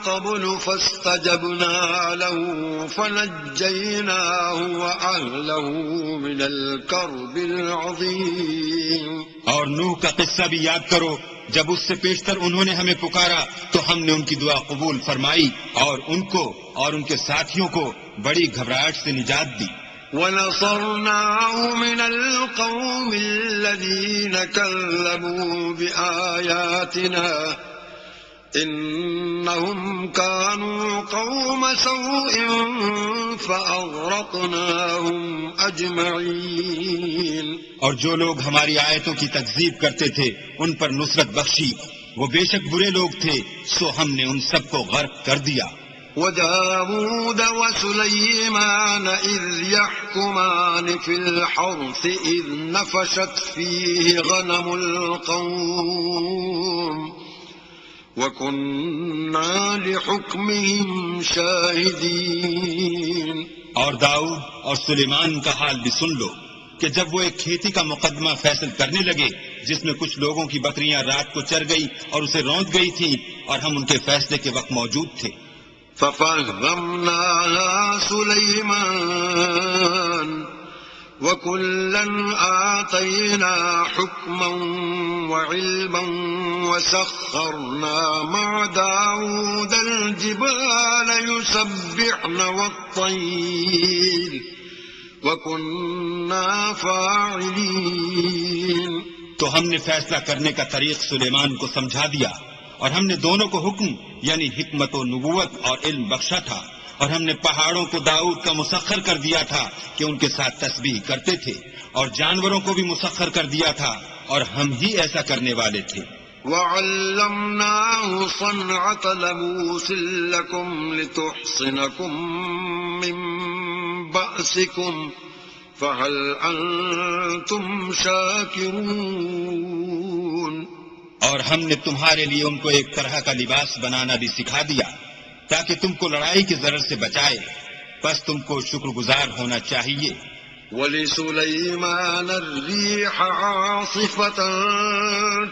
Speaker 1: قَبْلُ فَاسْتَجَبْنَا لَهُ فَنَجَّيْنَاهُ وَأَهْلَهُ مِنَ الْكَرْبِ الْعَظِيمِ.
Speaker 2: اور نوح کا قصہ بھی یاد کرو جب اس سے پیشتر انہوں نے ہمیں پکارا تو ہم نے ان کی دعا قبول فرمائی اور ان کو اور ان کے ساتھیوں کو بڑی گھبراہٹ سے نجات دی.
Speaker 1: وَنَصَرْنَاهُ مِنَ الْقَوْمِ الَّذِينَ كَذَّبُوا بِآيَاتِنَا إِنَّهُمْ كَانُوا قَوْمَ سَوْءٍ فَأَغْرَقْنَاهُمْ أَجْمَعِينَ.
Speaker 2: اور جو لوگ ہماری آیتوں کی تکذیب کرتے تھے ان پر نصرت بخشی. وہ بے شک برے لوگ تھے سو ہم نے ان سب کو غرق کر دیا.
Speaker 1: وَدَاوُودَ وَسُلَيْمَانَ إِذْ يَحْكُمَانِ فِي الْحَرْثِ إِذْ نَفَشَتْ فِيهِ غَنَمُ الْقَوْمِ وَكُنَّا لِحُكْمِهِمْ شَاهِدِينَ.
Speaker 2: اور داؤد اور سلیمان کا حال بھی سن لو کہ جب وہ ایک کھیتی کا مقدمہ فیصل کرنے لگے جس میں کچھ لوگوں کی بکریاں رات کو چر گئی اور اسے روند گئی تھیں اور ہم ان کے فیصلے کے وقت موجود تھے.
Speaker 1: فَفَهَّمْنَاهَا سُلَيْمَانَ وَكُلًّا آتَيْنَا حُكْمًا وَعِلْمًا وَسَخَّرْنَا مَعَ دَاوُودَ الْجِبَالَ يُسَبِّحْنَ وَالطَّيْرَ وَكُنَّا فَاعِلِينَ.
Speaker 2: تو ہم نے فیصلہ کرنے کا طریق سلیمان کو سمجھا دیا اور ہم نے دونوں کو حکم یعنی حکمت و نبوت اور علم بخشا تھا اور ہم نے پہاڑوں کو داؤد کا مسخر کر دیا تھا کہ ان کے ساتھ تسبیح کرتے تھے اور جانوروں کو بھی مسخر کر دیا تھا اور ہم ہی ایسا کرنے والے تھے.
Speaker 1: وَعَلَّمْنَاهُ صَنْعَةَ لَبُوسٍ لَكُمْ لِتُحْصِنَكُمْ مِنْ بَأْسِكُمْ فَهَلْ أَنْتُمْ شَاكِرُونَ.
Speaker 2: اور ہم نے تمہارے لیے ان کو ایک طرح کا لباس بنانا بھی سکھا دیا تاکہ تم کو لڑائی کی ضرر سے بچائے. بس تم کو شکر گزار ہونا چاہیے.
Speaker 1: وَلِسُلَيْمَانَ الرِّيحَ عَاصِفَةً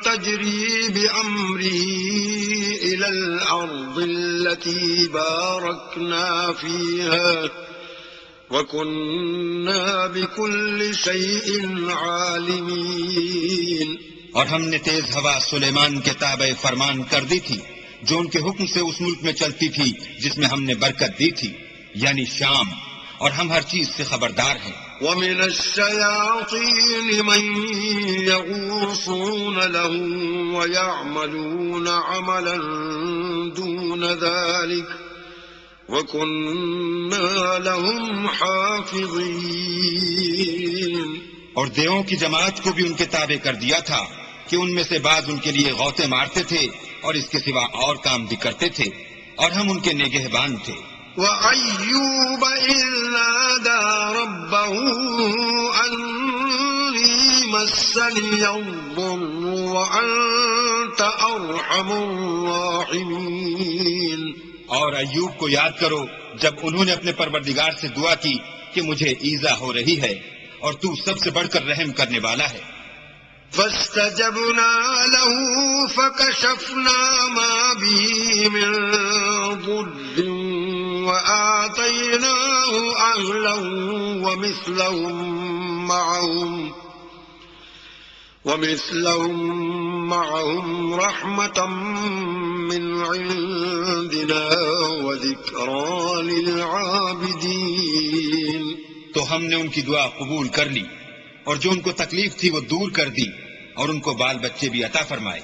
Speaker 1: تَجْرِي بِأَمْرِهِ إِلَى الْأَرْضِ الَّتِي بَارَكْنَا فِيهَا وَكُنَّا بِكُلِّ شَيْءٍ عَالِمِينَ۔
Speaker 2: اور ہم نے تیز ہوا سلیمان کے تابع فرمان کر دی تھی جو ان کے حکم سے اس ملک میں چلتی تھی جس میں ہم نے برکت دی تھی، یعنی شام، اور ہم ہر چیز سے خبردار ہیں۔
Speaker 1: وَمِنَ الشَّيَاطِينِ مَن يَغُوصُونَ لَهُ وَيَعْمَلُونَ عَمَلًا دُونَ ذَلِكَ وَكُنَّا لَهُمْ حَافِظِينَ۔
Speaker 2: اور دیووں کی جماعت کو بھی ان کے تابع کر دیا تھا کہ ان میں سے بعض ان کے لیے غوطے مارتے تھے اور اس کے سوا اور کام بھی کرتے تھے، اور ہم ان کے نگہبان تھے۔
Speaker 1: وَأَيُّوبَ إِذْ نَادَى رَبَّهُ أَنِّي مَسَّنِيَ الضُّرُّ وَأَنْتَ أَرْحَمُ الرَّاحِمِينَ۔
Speaker 2: اور ایوب کو یاد کرو جب انہوں نے اپنے پروردگار سے دعا کی کہ مجھے ایذا ہو رہی ہے اور تو سب سے بڑھ کر رحم کرنے والا ہے۔
Speaker 1: فَاسْتَجَبْنَا لَهُ فَكَشَفْنَا مَا بِهِ مِنْ ضُرٍّ وَآتَيْنَاهُ أَهْلَهُ وَمِثْلَهُمْ مَعَهُمْ رَحْمَةً مِّنْ عِنْدِنَا وَذِكْرَى لِلْعَابِدِينَ۔
Speaker 2: تو ہم نے ان کی دعا قبول کر لی اور جو ان کو تکلیف تھی وہ دور کر دی، اور ان کو بال بچے بھی عطا فرمائے،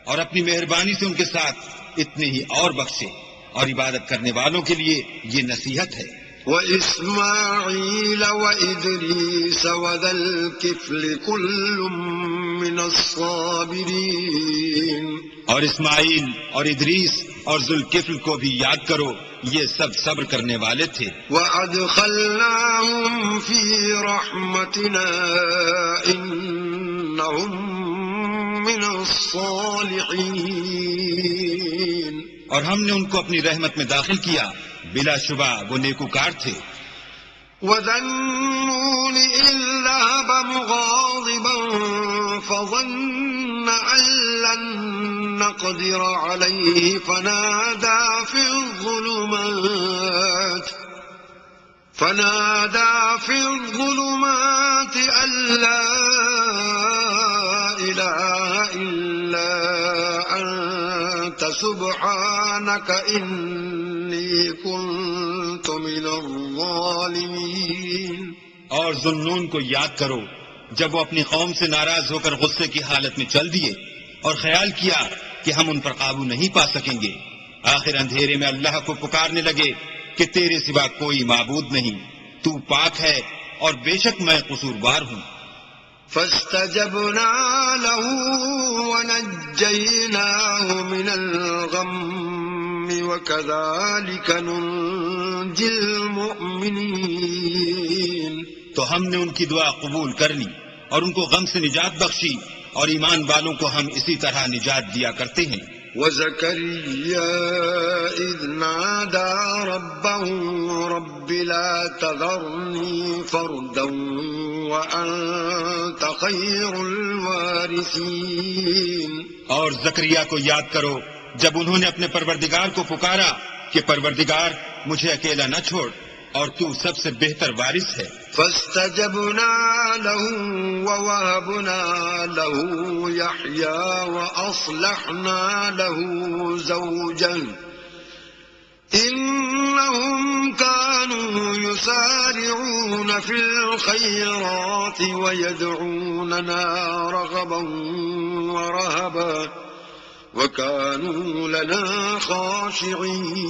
Speaker 2: اور اپنی مہربانی سے ان کے ساتھ اتنے ہی اور بخشے، اور عبادت کرنے والوں کے لیے یہ نصیحت ہے۔
Speaker 1: وَإِسْمَاعِيلَ وَإِدْرِيسَ وَذَا الْكِفْلِ كُلٌّ مِّنَ الصَّابِرِينَ۔
Speaker 2: اور اسماعیل اور ادریس اور ذوالکفل کو بھی یاد کرو، یہ سب صبر کرنے والے تھے۔
Speaker 1: وَأَدْخَلْنَاهُمْ فِي رَحْمَتِنَا إِنَّهُمْ مِنَ الصَّالِحِينَ۔
Speaker 2: اور ہم نے ان کو اپنی رحمت میں داخل کیا، بلا شبہ وہ نیکوکار تھے۔
Speaker 1: وَذَا النُّونِ إِذ ذَهَبَ مُغَاضِبًا فَظَنَّ أَن لَّن نَّقْدِرَ عَلَيْهِ فَنَادَىٰ فِي الظُّلُمَاتِ أَن لَّا إِلَٰهَ إِلَّا أَنتَ سُبْحَانَكَ إِنِّي كُنتُ مِنَ الظَّالِمِينَ۔
Speaker 2: اور ذوالنون کو یاد کرو جب وہ اپنی قوم سے ناراض ہو کر غصے کی حالت میں چل دیے اور خیال کیا کہ ہم ان پر قابو نہیں پا سکیں گے، آخر اندھیرے میں اللہ کو پکارنے لگے کہ تیرے سوا کوئی معبود نہیں، تو پاک ہے اور بے شک میں قصوروار ہوں۔
Speaker 1: فَاسْتَجَبْنَا لَهُ وَنَجَّيْنَاهُ مِنَ الْغَمِّ وَكَذَلِكَ نُنْجِي الْمُؤْمِنِينَ۔
Speaker 2: تو ہم نے ان کی دعا قبول کر لی اور ان کو غم سے نجات بخشی، اور ایمان والوں کو ہم اسی طرح نجات دیا کرتے ہیں۔
Speaker 1: وَزَكَرِيَّا إِذْ نَادَى رَبَّهُ رَبِّ لَا تَذَرْنِي فَرْدًا وَأَنْتَ خَيْرُ الْوَارِثِينَ۔
Speaker 2: اور زکریا کو یاد کرو جب انہوں نے اپنے پروردگار کو پکارا کہ پروردگار مجھے اکیلا نہ چھوڑ، اور تو سب سے بہتر وارث ہے۔
Speaker 1: فَاسْتَجَبْنَا لَهُ وَوَهَبْنَا لَهُ يَحْيَىٰ وَأَصْلَحْنَا لَهُ زَوْجَهُ إِنَّهُمْ كَانُوا يُسَارِعُونَ فِي الْخَيْرَاتِ وَيَدْعُونَنَا رَغَبًا وَرَهَبًا وَكَانُوا لَنَا خَاشِعِينَ۔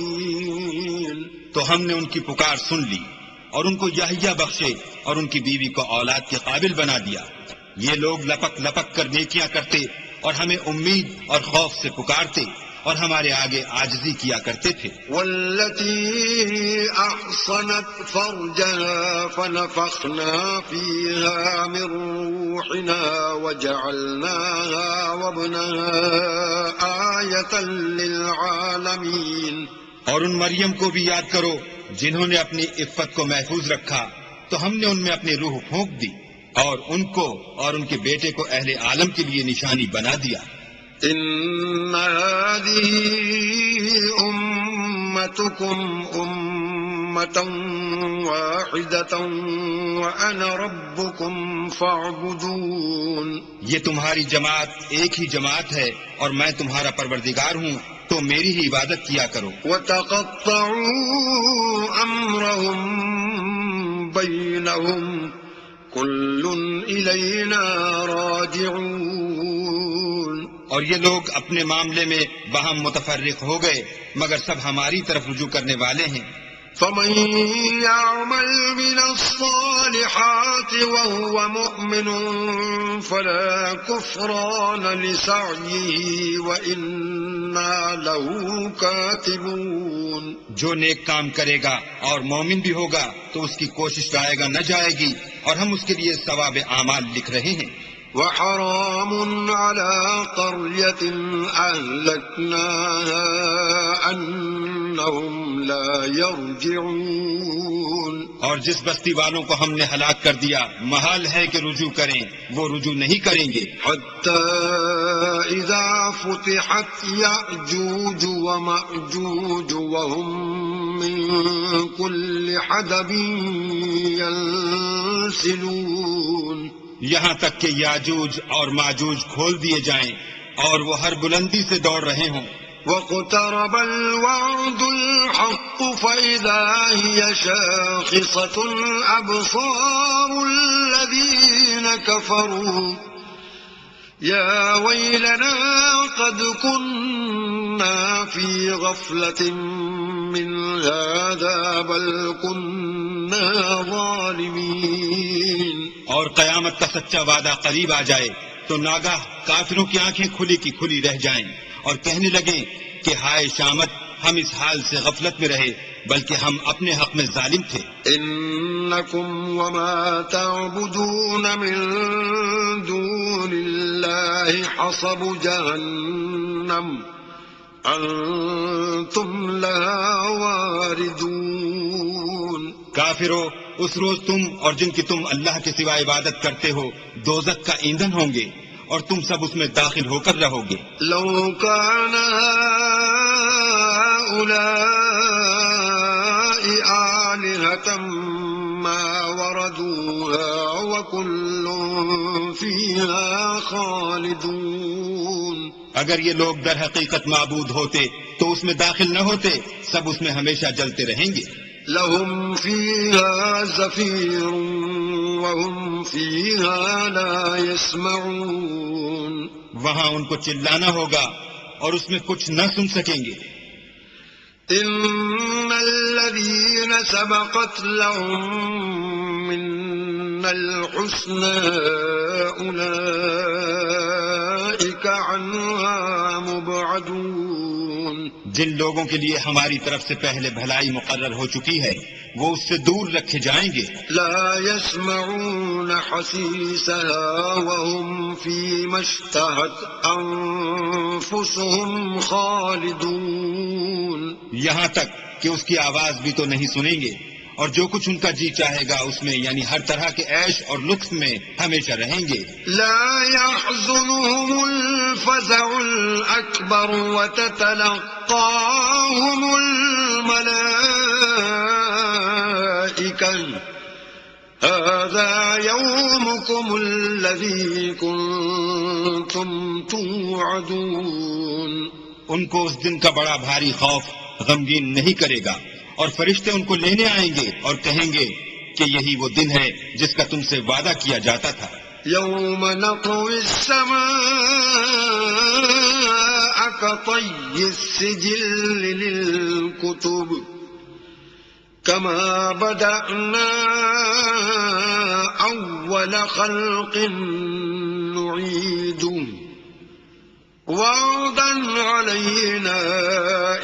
Speaker 2: تو ہم نے ان کی پکار سن لی اور ان کو یحییٰ بخشے اور ان کی بیوی کو اولاد کے قابل بنا دیا۔ یہ لوگ لپک لپک کر نیکیاں کرتے اور ہمیں امید اور خوف سے پکارتے اور ہمارے آگے عاجزی کیا کرتے تھے۔
Speaker 1: والتي أحصنت فرجها فنفخنا فيها من روحنا وجعلناها وابنها آية للعالمين۔
Speaker 2: اور ان مریم کو بھی یاد کرو جنہوں نے اپنی عفت کو محفوظ رکھا، تو تو ہم نے ان میں اپنی روح پھونک دی اور ان کو اور ان کے بیٹے کو اہل عالم کے لیے نشانی بنا دیا.
Speaker 1: إن هذه أمتكم أمة واحدة وأنا ربكم فاعبدون.
Speaker 2: یہ تمہاری جماعت ایک ہی جماعت ہے اور میں تمہارا پروردگار ہوں، تو میری ہی عبادت کیا کرو.
Speaker 1: وتقطعوا أمرهم بينهم كل إلينا راجعون.
Speaker 2: اور یہ لوگ اپنے معاملے میں باہم متفرق ہو گئے مگر سب ہماری طرف رجوع کرنے والے ہیں.
Speaker 1: فمن يعمل من الصالحات وهو مؤمن فلا كفران لسعيه وإنا له كاتبون.
Speaker 2: جو نیک کام کرے گا اور مومن بھی ہوگا تو اس کی کوشش رائے گا نہ جائے گی اور ہم اس کے لیے ثواب اعمال لکھ رہے ہیں.
Speaker 1: وحرام على قرية أهلكناها أنهم لا يرجعون.
Speaker 2: اور جس بستی والوں کو ہم نے ہلاک کر دیا محال ہے کہ رجوع کریں، وہ رجوع نہیں کریں گے.
Speaker 1: حتى إذا فتحت يأجوج ومأجوج وهم من كل حدب ينسلون.
Speaker 2: یہاں تک کہ یاجوج اور ماجوج کھول دیے جائیں اور وہ ہر بلندی سے دوڑ رہے ہوں.
Speaker 1: واقترب الوعد الحق فإذا هي شاخصة أبصار الذين كفروا يا ويلنا قد كنا في غفلة من هذا بل كنا ظالمين.
Speaker 2: اور قیامت کا سچا وعدہ قریب آ جائے تو ناگاہ کافروں کی آنکھیں کھلی کی کھلی رہ جائیں اور کہنے لگیں کہ ہائے شامت، ہم اس حال سے غفلت میں رہے بلکہ ہم اپنے حق میں ظالم تھے.
Speaker 1: انکم وما تعبدون من دون اللہ حصب جہنم انتم لها واردون.
Speaker 2: کافرو، اس روز تم اور جن کی تم اللہ کے سوا عبادت کرتے ہو دوزخ کا ایندھن ہوں گے اور تم سب اس میں داخل ہو کر رہو گے.
Speaker 1: لو كان هؤلاء آلهة ما وردوها وكل فيها خالدون.
Speaker 2: اگر یہ لوگ در حقیقت معبود ہوتے تو اس میں داخل نہ ہوتے، سب اس میں ہمیشہ جلتے رہیں گے.
Speaker 1: لهم فيها زفير وهم فيها لا يسمعون.
Speaker 2: وہاں ان کو چلانا ہوگا اور اس میں کچھ نہ سن سکیں گے.
Speaker 1: إن الذين سبقت لهم منا الحسنى أولئك عنها مبعدون.
Speaker 2: جن لوگوں کے لیے ہماری طرف سے پہلے بھلائی مقرر ہو چکی ہے وہ اس سے دور رکھے جائیں گے.
Speaker 1: لا يسمعون حسيسها وهم فيما اشتهت أنفسهم خالدون.
Speaker 2: یہاں تک کہ اس کی آواز بھی تو نہیں سنیں گے اور جو کچھ ان کا جی چاہے گا اس میں یعنی ہر طرح کے عیش اور لطف میں ہمیشہ رہیں گے.
Speaker 1: لا يحزنهم الفزع الأكبر وتتلقاهم الملائكة هذا يومكم الذي كنتم توعدون.
Speaker 2: ان کو اس دن کا بڑا بھاری خوف غمگین نہیں کرے گا اور فرشتے ان کو لینے آئیں گے اور کہیں گے کہ یہی وہ دن ہے جس کا تم سے وعدہ کیا جاتا تھا.
Speaker 1: يوم نطوي السماء كطي السجل للكتب كما بدأنا أول خلق نعيده وعدا علينا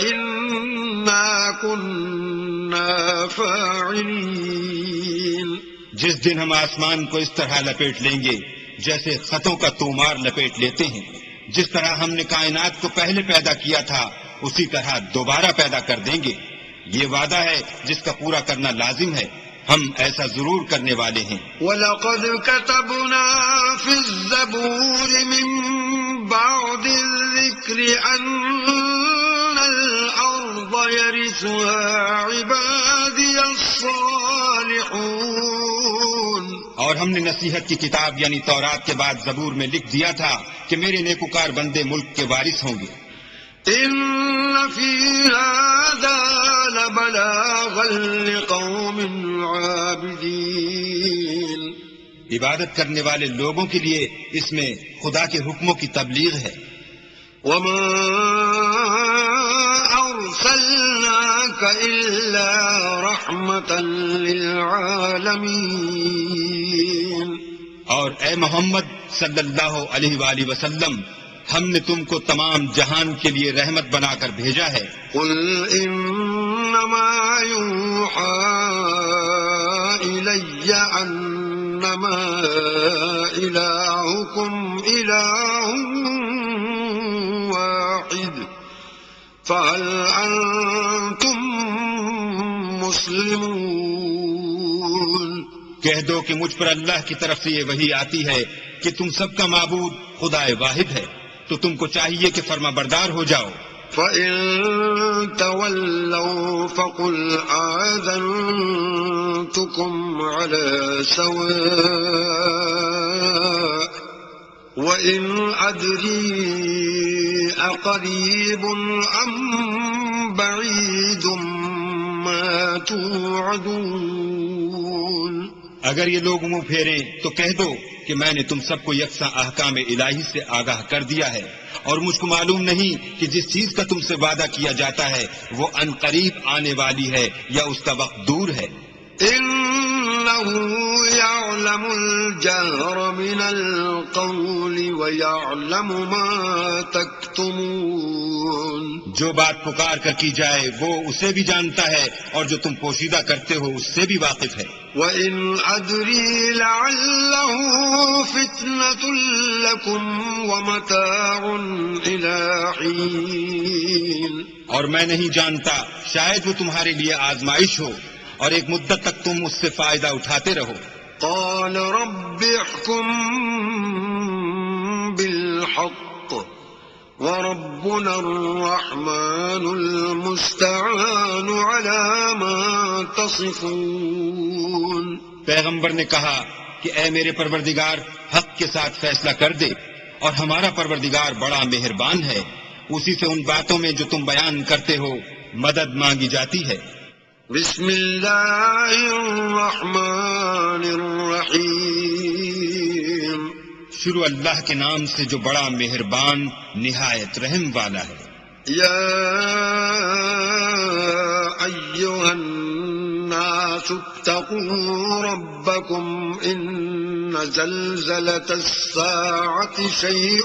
Speaker 1: إنا كنا فاعلين.
Speaker 2: جس دن ہم آسمان کو اس طرح لپیٹ لیں گے جیسے خطوں کا تومار لپیٹ لیتے ہیں. جس طرح ہم نے کائنات کو پہلے پیدا کیا تھا اسی طرح دوبارہ پیدا کر دیں گے. یہ وعدہ ہے جس کا پورا کرنا لازم ہے. ہم ایسا ضرور کرنے والے ہیں۔
Speaker 1: وَلَقَدْ كَتَبْنَا فِي الزَّبُورِ مِن بَعْدِ الذِّكْرِ أَنَّ الْأَرْضَ يَرِثُهَا عِبَادِيَ الصَّالِحُونَ،
Speaker 2: اور ہم نے نصیحت کی کتاب یعنی تورات کے بعد زبور میں لکھ دیا تھا کہ میرے نیکوکار بندے ملک کے وارث ہوں گے۔
Speaker 1: إِنَّ فِي هَذَا لَبَلَاغًا لِقَوْمٍ عَابِدِينَ،
Speaker 2: عبادت کرنے والے لوگوں کے لیے اس میں خدا کے حکموں کی تبلیغ ہے۔
Speaker 1: وَمَا أَرْسَلْنَاكَ إِلَّا رَحْمَةً لِلْعَالَمِينَ،
Speaker 2: اور اے محمد صلی اللہ علیہ وآلہ وسلم، ہم نے تم کو تمام جہان کے لیے رحمت بنا کر بھیجا ہے۔
Speaker 1: قُلْ إِنَّمَا يُوحَى إِلَيَّ أَنَّمَا إِلَٰهُكُمْ إِلَٰهٌ وَاحِدٌ فَهَلْ أَنتُم مُّسْلِمُونَ۔
Speaker 2: کہہ دو کہ مجھ پر اللہ کی طرف سے یہ وحی آتی ہے کہ تم سب کا معبود خدا واحد ہے، تو تم کو چاہیے کہ فرما بردار ہو جاؤ۔
Speaker 1: فَإِن تَوَلَّوْا فَقُلْ آذَنتُكُمْ عَلَىٰ سَوَاءٍ وَإِنْ أَدْرِي أَقَرِيبٌ أَمْ بَعِيدٌ مَّا تُوعَدُونَ۔
Speaker 2: اگر یہ لوگ منہ پھیریں تو کہہ دو کہ میں نے تم سب کو یکساں احکام الہی سے آگاہ کر دیا ہے، اور مجھ کو معلوم نہیں کہ جس چیز کا تم سے وعدہ کیا جاتا ہے وہ ان قریب آنے والی ہے یا اس کا وقت دور ہے۔
Speaker 1: إِنَّهُ يَعْلَمُ الْجَهْرَ مِنَ الْقَوْلِ وَيَعْلَمُ مَا تَكْتُمُونَ۔
Speaker 2: جو بات پکار کر کی جائے وہ اسے بھی جانتا ہے، اور جو تم پوشیدہ کرتے ہو اس سے بھی واقف ہے۔
Speaker 1: وَإِنْ أَدْرِي لَعَلَّهُ فِتْنَةٌ لَكُمْ وَمَتَاعٌ إِلَىٰ حِينٍ۔
Speaker 2: اور میں نہیں جانتا، شاید وہ تمہارے لیے آزمائش ہو اور ایک مدت تک تم اس سے فائدہ اٹھاتے رہو۔
Speaker 1: قَالَ رَبِّ احْكُم بِالْحَقِّ وَرَبُّنَا الرَّحْمَٰنُ الْمُسْتَعَانُ عَلَىٰ مَا تَصِفُونَ۔
Speaker 2: پیغمبر نے کہا کہ اے میرے پروردگار، حق کے ساتھ فیصلہ کر دے، اور ہمارا پروردگار بڑا مہربان ہے، اسی سے ان باتوں میں جو تم بیان کرتے ہو مدد مانگی جاتی ہے۔
Speaker 1: بسم اللہ الرحمن الرحیم۔
Speaker 2: شروع اللہ کے نام سے جو بڑا مہربان نہایت رحم والا ہے۔
Speaker 1: یا ایھا الناس اتقوا ربکم ان زلزلۃ الساعۃ شیء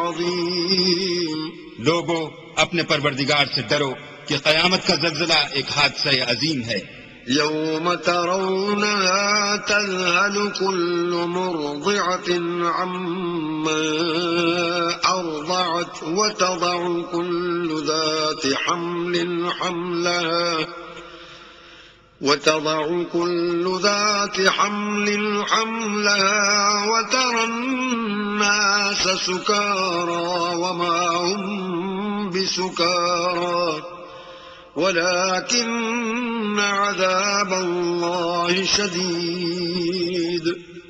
Speaker 1: عظیم۔
Speaker 2: لوگو اپنے پروردگار سے ڈرو کہ قیامت کا زلزلہ ایک حادثہ عظیم ہے۔
Speaker 1: یوم ترونها تذهل كل مرضعة عما أرضعت وتضع كل ذات حمل حملها وترى الناس سكارى وما هم بسكارى ولكن عذاب الله شديد۔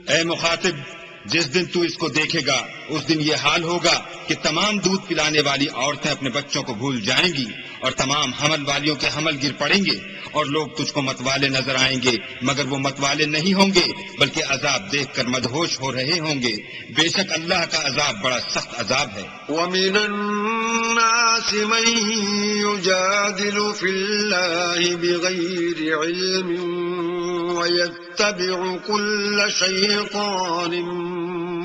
Speaker 2: اے مخاطب، جس دن تو اس کو دیکھے گا اس دن یہ حال ہوگا کہ تمام دودھ پلانے والی عورتیں اپنے بچوں کو بھول جائیں گی، اور تمام حمل والیوں کے حمل گر پڑیں گے، اور لوگ تجھ کو متوالے نظر آئیں گے، مگر وہ متوالے نہیں ہوں گے بلکہ عذاب دیکھ کر مدہوش ہو رہے ہوں گے۔ بے شک اللہ کا عذاب بڑا سخت عذاب ہے۔
Speaker 1: وَمِنَ النَّاسِ مَن يُجَادِلُ فِي اللَّهِ بِغَيْرِ عِلْمٍ وَيَتَّبِعُ كُلَّ شَيْطَانٍ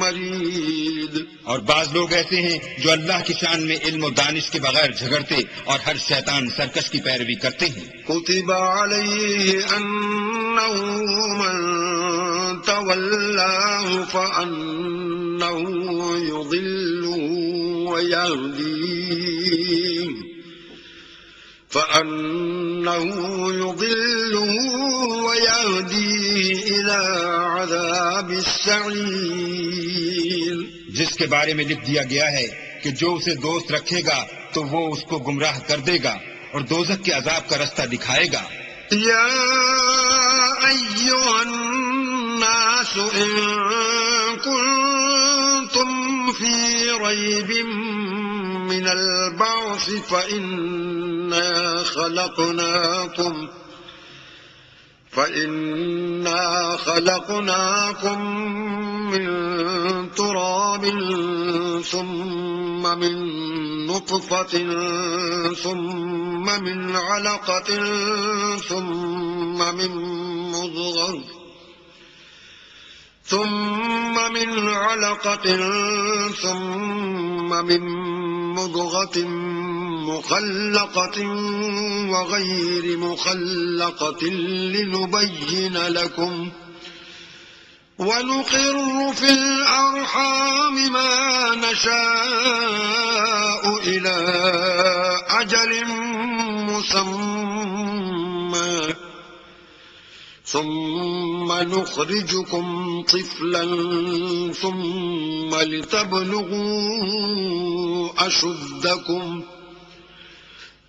Speaker 1: مَرِيدٍ۔
Speaker 2: اور بعض لوگ ایسے ہیں جو اللہ کی شان میں علم و دانش کے بغیر جھگڑتے اور ہر شیطان سرکش کی پیروی کرتے ہیں۔
Speaker 1: كُتِبَ عَلَيْهِ أَنَّهُ مَن تَوَلَّاهُ فَأَنَّهُ يُضِلُّهُ وَيَهْدِيهِ إلى عذاب السعير
Speaker 2: جس کے بارے میں لکھ دیا گیا ہے کہ جو اسے دوست رکھے گا تو وہ اس کو گمراہ کر دے گا اور دوزخ کے عذاب کا رستہ دکھائے گا۔
Speaker 1: يا أيها الناس إن كنتم في ريب من البعث فإنا خلقناكم من تراب ثم من نطفة ثم من علقة ثم من مضغة مخلقة وغير مخلقة لنبين لكم ونقر في الأرحام ما نشاء إلى أجل مسمى ثم نخرجكم طفلا ثم لتبلغوا أشدكم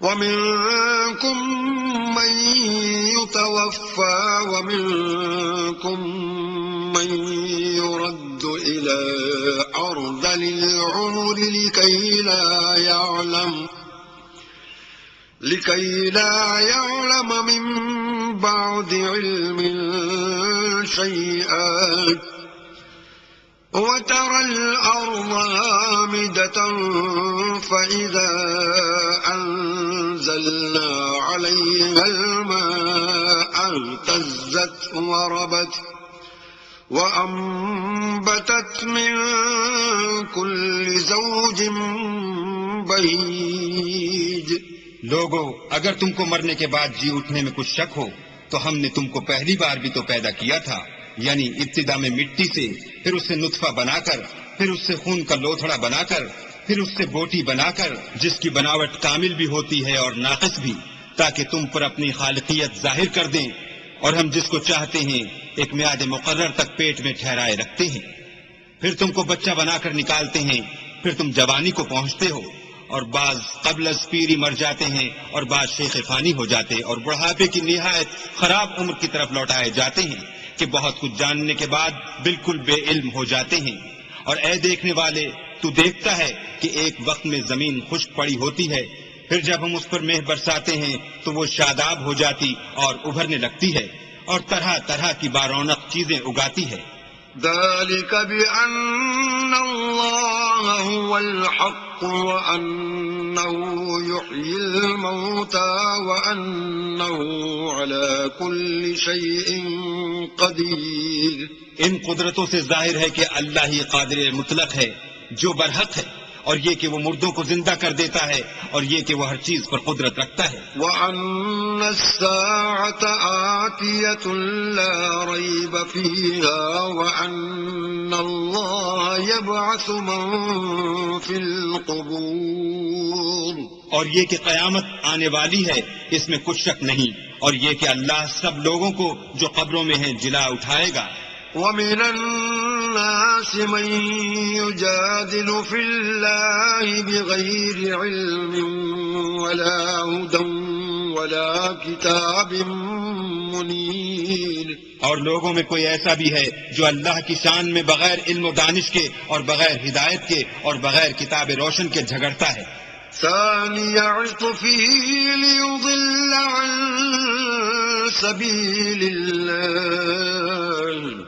Speaker 1: ومنكم من يتوفى ومنكم من يرد إلى أرذل العمر لكي لا يعلم من بعد علم شيئا وترى الأرض هامدة فإذا أنزلنا عليها الماء اهتزت وربت وأنبتت من كل زوج بهيج۔
Speaker 2: لوگو، اگر تم کو مرنے کے بعد جی اٹھنے میں کچھ شک ہو تو ہم نے تم کو پہلی بار بھی تو پیدا کیا تھا، یعنی ابتدا میں مٹی سے، پھر اس سے نطفہ بنا کر، پھر اس سے خون کا لوتھڑا بنا کر، پھر اس سے بوٹی بنا کر، جس کی بناوٹ کامل بھی ہوتی ہے اور ناقص بھی، تاکہ تم پر اپنی خالقیت ظاہر کر دیں، اور ہم جس کو چاہتے ہیں ایک میعاد مقرر تک پیٹ میں ٹھہرائے رکھتے ہیں، پھر تم کو بچہ بنا کر نکالتے ہیں، پھر تم جوانی کو پہنچتے ہو، اور بعض قبل از پیری مر جاتے ہیں اور بعض شیخ فانی ہو جاتے اور بڑھاپے کی نہایت خراب عمر کی طرف لوٹائے جاتے ہیں کہ بہت کچھ جاننے کے بعد بالکل بے علم ہو جاتے ہیں۔ اور اے دیکھنے والے، تو دیکھتا ہے کہ ایک وقت میں زمین خشک پڑی ہوتی ہے، پھر جب ہم اس پر مہ برساتے ہیں تو وہ شاداب ہو جاتی اور ابھرنے لگتی ہے اور طرح طرح کی بارونق چیزیں اگاتی ہے۔
Speaker 1: ذلك بأن الله هو الحق وأنه يحيي الموتى وأنه على كل شيء قدير۔
Speaker 2: ان قدرتوں سے ظاہر ہے کہ اللہ ہی قادر مطلق ہے جو برحق ہے، اور یہ کہ وہ مردوں کو زندہ کر دیتا ہے، اور یہ کہ وہ ہر چیز پر قدرت رکھتا ہے۔
Speaker 1: وَأَنَّ السَّاعَةَ آتِيَةٌ لَا رَيْبَ فِيهَا وَأَنَّ اللَّهَ يَبْعَثُ مَن فِي الْقُبُورِ۔
Speaker 2: اور یہ کہ قیامت آنے والی ہے، اس میں کچھ شک نہیں، اور یہ کہ اللہ سب لوگوں کو جو قبروں میں ہیں جلا اٹھائے گا۔
Speaker 1: وَمِنَ النَّاسِ مَن يُجَادِلُ فِي اللَّهِ بِغَيْرِ عِلْمٍ وَلَا هُدًى وَلَا كِتَابٍ مُنِيرٍ۔
Speaker 2: اور لوگوں میں کوئی ایسا بھی ہے جو اللہ کی شان میں بغیر علم و دانش کے اور بغیر ہدایت کے اور بغیر کتاب روشن کے جھگڑتا ہے۔
Speaker 1: ثاني عطفه ليضل عن سبيل الله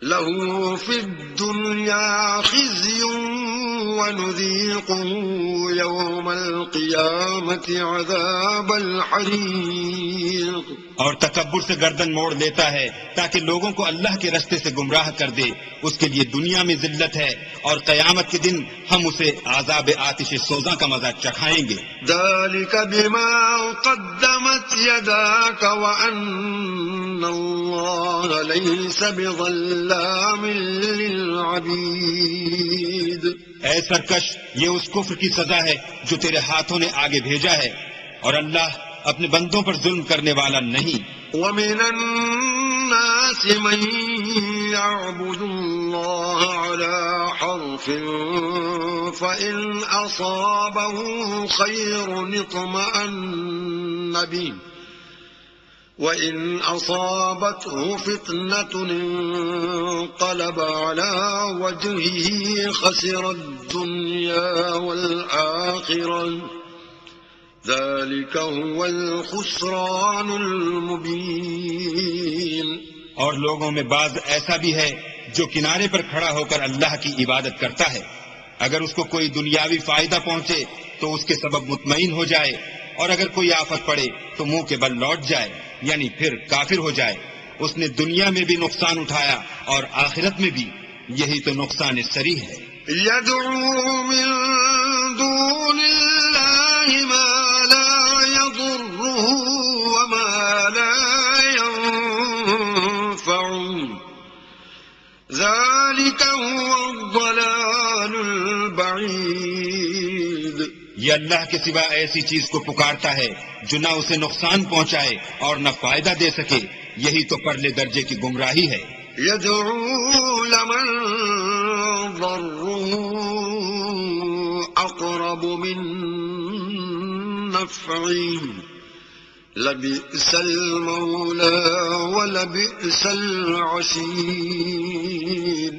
Speaker 1: له في الدنيا خزي ونذيقه يوم القيامة عذاب الحريق۔
Speaker 2: اور تکبر سے گردن موڑ لیتا ہے تاکہ لوگوں کو اللہ کے رستے سے گمراہ کر دے، اس کے لیے دنیا میں ذلت ہے، اور قیامت کے دن ہم اسے عذاب آتش سوزاں کا مزہ چکھائیں گے۔
Speaker 1: ذلك بما قدمت يداك وأن الله ليس بظلام للعبيد۔
Speaker 2: اے سرکش، یہ اس کفر کی سزا ہے جو تیرے ہاتھوں نے آگے بھیجا ہے، اور اللہ اپنے بندوں پر ظلم کرنے والا نہیں۔
Speaker 1: ومن الناس من يعبد الله على حرف فإن أصابه خير اطمأن به وإن أصابته فتنة انقلب على وجهه خسر الدنيا والآخرة ذلك هو الخسران المبين۔
Speaker 2: اور لوگوں میں بعض ایسا بھی ہے جو کنارے پر کھڑا ہو کر اللہ کی عبادت کرتا ہے، اگر اس کو کوئی دنیاوی فائدہ پہنچے تو اس کے سبب مطمئن ہو جائے، اور اگر کوئی آفت پڑے تو منہ کے بل لوٹ جائے، یعنی پھر کافر ہو جائے۔ اس نے دنیا میں بھی نقصان اٹھایا اور آخرت میں بھی، یہی تو نقصان سری ہے۔
Speaker 1: يدعو من دون الله ما لا يضره وما لا ينفعه ذلك هو الضلال البعيد۔
Speaker 2: یہ اللہ کے سوا ایسی چیز کو پکارتا ہے جو نہ اسے نقصان پہنچائے اور نہ فائدہ دے سکے، یہی تو پرلے درجے کی گمراہی ہے۔
Speaker 1: يدعو لمن ضره أقرب من نفعه لبئس المولى ولبئس العشير۔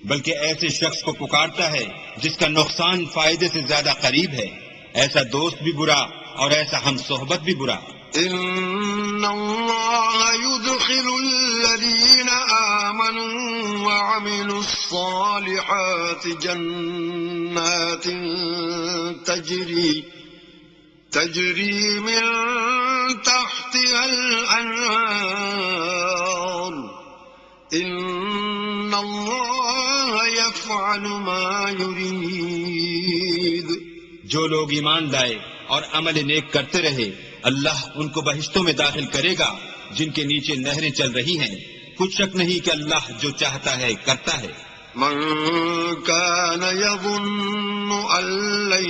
Speaker 2: بلکہ ایسے شخص کو پکارتا ہے جس کا نقصان فائدے سے زیادہ قریب ہے، ایسا دوست بھی برا اور ایسا ہم صحبت بھی برا۔
Speaker 1: إن الله يدخل الذين آمنوا وعملوا الصالحات جنات تجري من تحتها الأنهار إن الله يفعل ما يريد۔
Speaker 2: جو لوگ ایمان لائے اور عمل نیک کرتے رہے، اللہ ان کو بہشتوں میں داخل کرے گا جن کے نیچے نہریں چل رہی ہیں، کچھ شک نہیں کہ اللہ جو چاہتا ہے کرتا ہے۔
Speaker 1: من كان يظن أن لن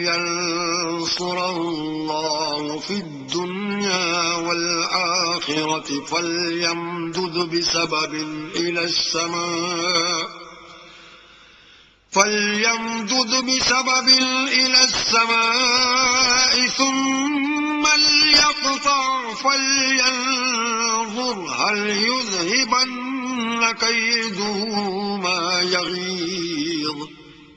Speaker 1: ينصره الله في الدنيا والآخرة فليمدد بسبب إلى السماء ثم ليقطع فلينظر هل يذهبن كيده ما يغيظ۔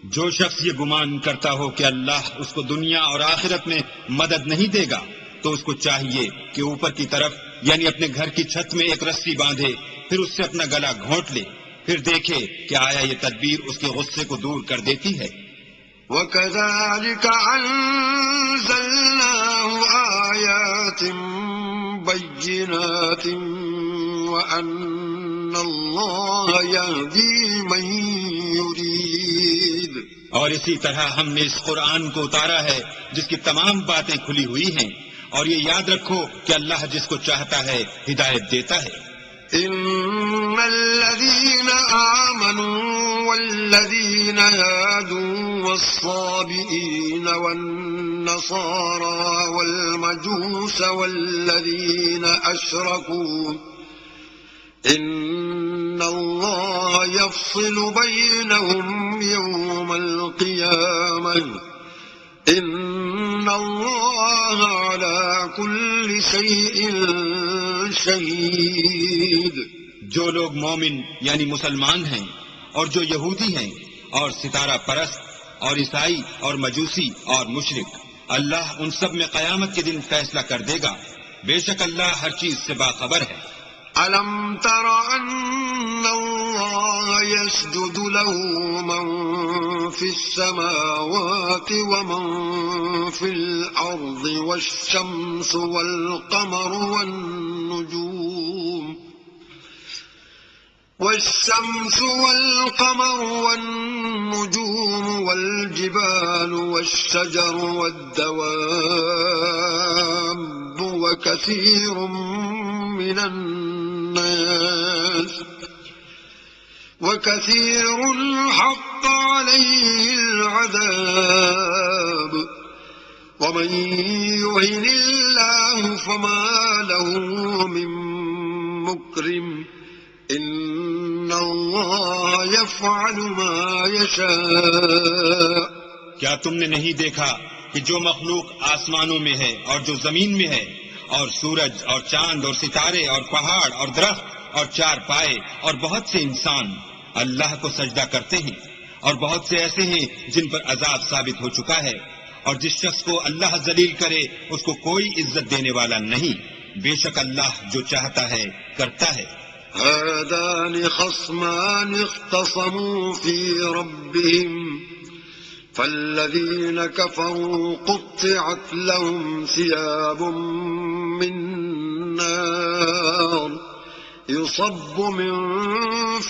Speaker 2: جو شخص یہ گمان کرتا ہو کہ اللہ اس کو دنیا اور آخرت میں مدد نہیں دے گا تو اس کو چاہیے کہ اوپر کی طرف یعنی اپنے گھر کی چھت میں ایک رسی باندھے، پھر اس سے اپنا گلا گھونٹ لے، پھر دیکھے کہ آیا یہ تدبیر اس کے غصے کو دور کر دیتی ہے۔
Speaker 1: وَكَذَلِكَ أَنزَلْنَاهُ آيَاتٍ بَيِّنَاتٍ وَأَنَّ اللَّهَ يَهْدِي مَن يُرِيدُ۔
Speaker 2: اور اسی طرح ہم نے اس قرآن کو اتارا ہے جس کی تمام باتیں کھلی ہوئی ہیں، اور یہ یاد رکھو کہ اللہ جس کو چاہتا ہے ہدایت دیتا ہے۔
Speaker 1: إن الذين آمنوا والذين هادوا والصابئين والنصارى والمجوس والذين أشركوا إن الله يفصل بينهم يوم القيامة إن الله على كل شيء شهيد۔
Speaker 2: جو لوگ مومن یعنی مسلمان ہیں اور جو یہودی ہیں اور ستارہ پرست اور عیسائی اور مجوسی اور مشرک، اللہ ان سب میں قیامت کے دن فیصلہ کر دے گا، بے شک اللہ ہر چیز سے باخبر ہے۔
Speaker 1: أَلَمْ تَرَ أَنَّ اللَّهَ يَسْجُدُ لَهُ مَن فِي السَّمَاوَاتِ وَمَن فِي الْأَرْضِ وَالشَّمْسُ وَالْقَمَرُ وَالنُّجُومُ وَالْجِبَالُ وَالشَّجَرُ وَالدَّوَابُّ وَكَثِيرٌ من الناس وكثير حق عليه العذاب ومن يهن الله فما له من مكرم إن الله يفعل ما يشاء.
Speaker 2: کیا تم نے نہیں دیکھا کہ جو مخلوق آسمانوں میں ہے اور جو زمین میں ہے، اور سورج اور چاند اور ستارے اور پہاڑ اور درخت اور چار پائے اور بہت سے انسان اللہ کو سجدہ کرتے ہیں، اور بہت سے ایسے ہیں جن پر عذاب ثابت ہو چکا ہے، اور جس شخص کو اللہ ذلیل کرے اس کو کوئی عزت دینے والا نہیں. بے شک اللہ جو چاہتا ہے کرتا ہے.
Speaker 1: هذان خصمان اختصموا في ربهم فالذين كفروا قطعت لهم ثياب من نار يصب من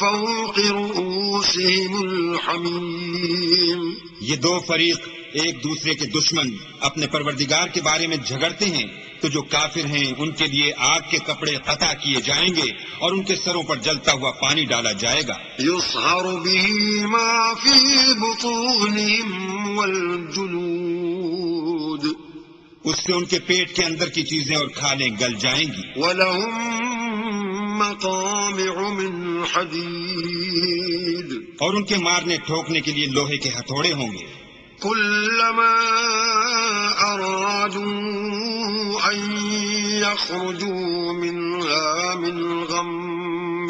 Speaker 1: فوق رؤوسهم الحميم.
Speaker 2: یہ دو فریق ایک دوسرے کے دشمن اپنے پروردگار کے بارے میں جھگڑتے ہیں، تو جو کافر ہیں ان کے لیے آگ کے کپڑے قطع کیے جائیں گے اور ان کے سروں پر جلتا ہوا پانی ڈالا جائے گا.
Speaker 1: يصهر به ما في بطونهم والجلود
Speaker 2: اس سے ان کے پیٹ کے اندر کی چیزیں اور کھالیں گل جائیں گی.
Speaker 1: ولهم مقامع من حديد
Speaker 2: اور ان کے مارنے ٹھوکنے کے لیے لوہے کے ہتھوڑے ہوں گے.
Speaker 1: كلما أرادوا أن يخرجوا منها من غم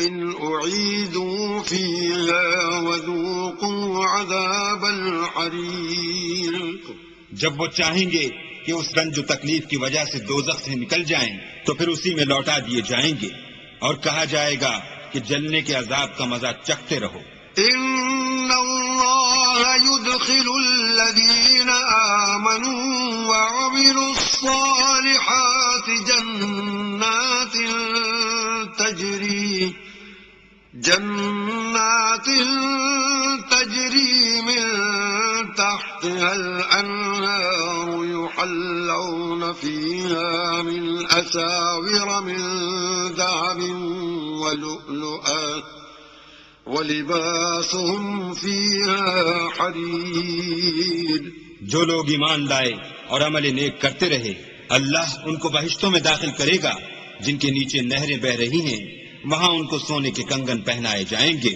Speaker 1: أعيدوا فيها وذوقوا عذاب الحريق.
Speaker 2: جب وہ چاہیں گے کہ اس رنج و تکلیف کی وجہ سے دوزخ سے نکل جائیں تو پھر اسی میں لوٹا دیے جائیں گے، اور کہا جائے گا کہ جلنے کے عذاب کا مزہ چکھتے رہو.
Speaker 1: إن الله يدخل الذين آمنوا وعملوا الصالحات جنات تجري من تحتها الأنهار يحلون فيها من أساور من ذهب ولؤلؤا وَلِبَاسُهُمْ فِيهَا حَرِيرٌ.
Speaker 2: جو لوگ ایمان لائے اور عمل نیک کرتے رہے اللہ ان کو بہشتوں میں داخل کرے گا جن کے نیچے نہریں بہ رہی ہیں، وہاں ان کو سونے کے کنگن پہنائے جائیں گے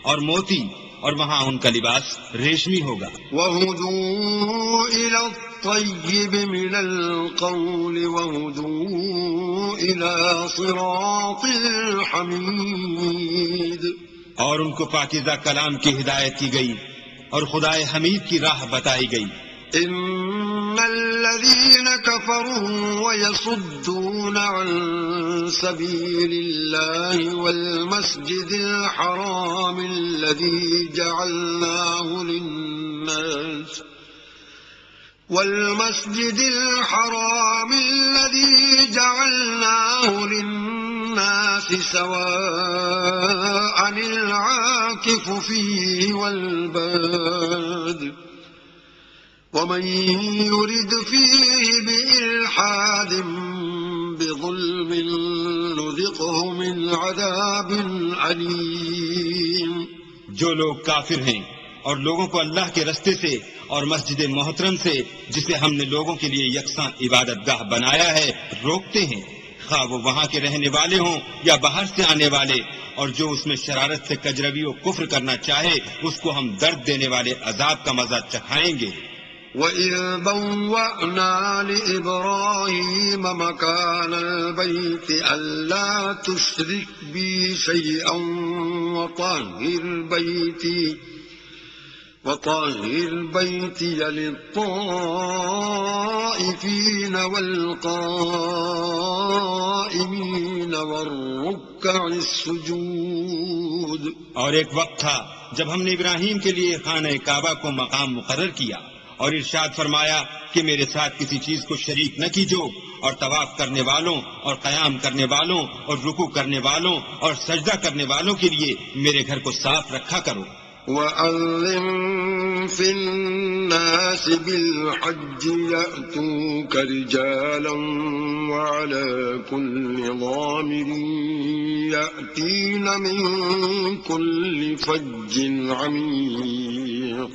Speaker 2: اور موتی، اور وہاں ان کا لباس ریشمی ہوگا.
Speaker 1: وَهُدُوا إِلَى الطَّيِّبِ مِنَ الْقَوْلِ وَهُدُوا إِلَى صِرَاطِ الْحَمِيدِ.
Speaker 2: اور ان کو پاکیزہ کلام کی ہدایت کی گئی اور خدائے حمید کی راہ بتائی گئی.
Speaker 1: ان الذين كفروا ويصدون عن سبيل الله والمسجد الحرام الذي جعلناه للناس سواء العاكف فيه والباد ومن يرد فيه بإلحاد بظلم نذقه من عذاب أليم.
Speaker 2: جو لوگ کافر ہیں اور لوگوں کو اللہ کے رستے سے اور مسجد محترم سے جسے ہم نے لوگوں کے لیے یکساں عبادت گاہ بنایا ہے روکتے ہیں، خواہ وہ وہاں کے رہنے والے ہوں یا باہر سے آنے والے، اور جو اس میں شرارت سے کجروی و کفر کرنا چاہے اس کو ہم درد دینے والے عذاب کا مزہ چکھائیں گے.
Speaker 1: وَإِذْ بَوَّأْنَا لِإِبْرَاهِيمَ مَكَانَ الْبَيْتِ أَلَّا تُشْرِكْ بِي شَيْئًا وطهر بيتي للطائفين والقائمين والركع السجود.
Speaker 2: اور ایک وقت تھا جب ہم نے ابراہیم کے لیے خانہ کعبہ کو مقام مقرر کیا اور ارشاد فرمایا کہ میرے ساتھ کسی چیز کو شریک نہ کیجو، اور طواف کرنے والوں اور قیام کرنے والوں اور رکوع کرنے والوں اور سجدہ کرنے والوں کے لیے میرے گھر کو صاف رکھا کرو.
Speaker 1: وَأَذِّن فِي النَّاسِ بِالْحَجِّ يَأْتُوكَ رِجَالًا وَعَلَى كُلِّ ضَامِرٍ يَأْتِينَ مِن كُلِّ فَجٍّ عَمِيقٍ.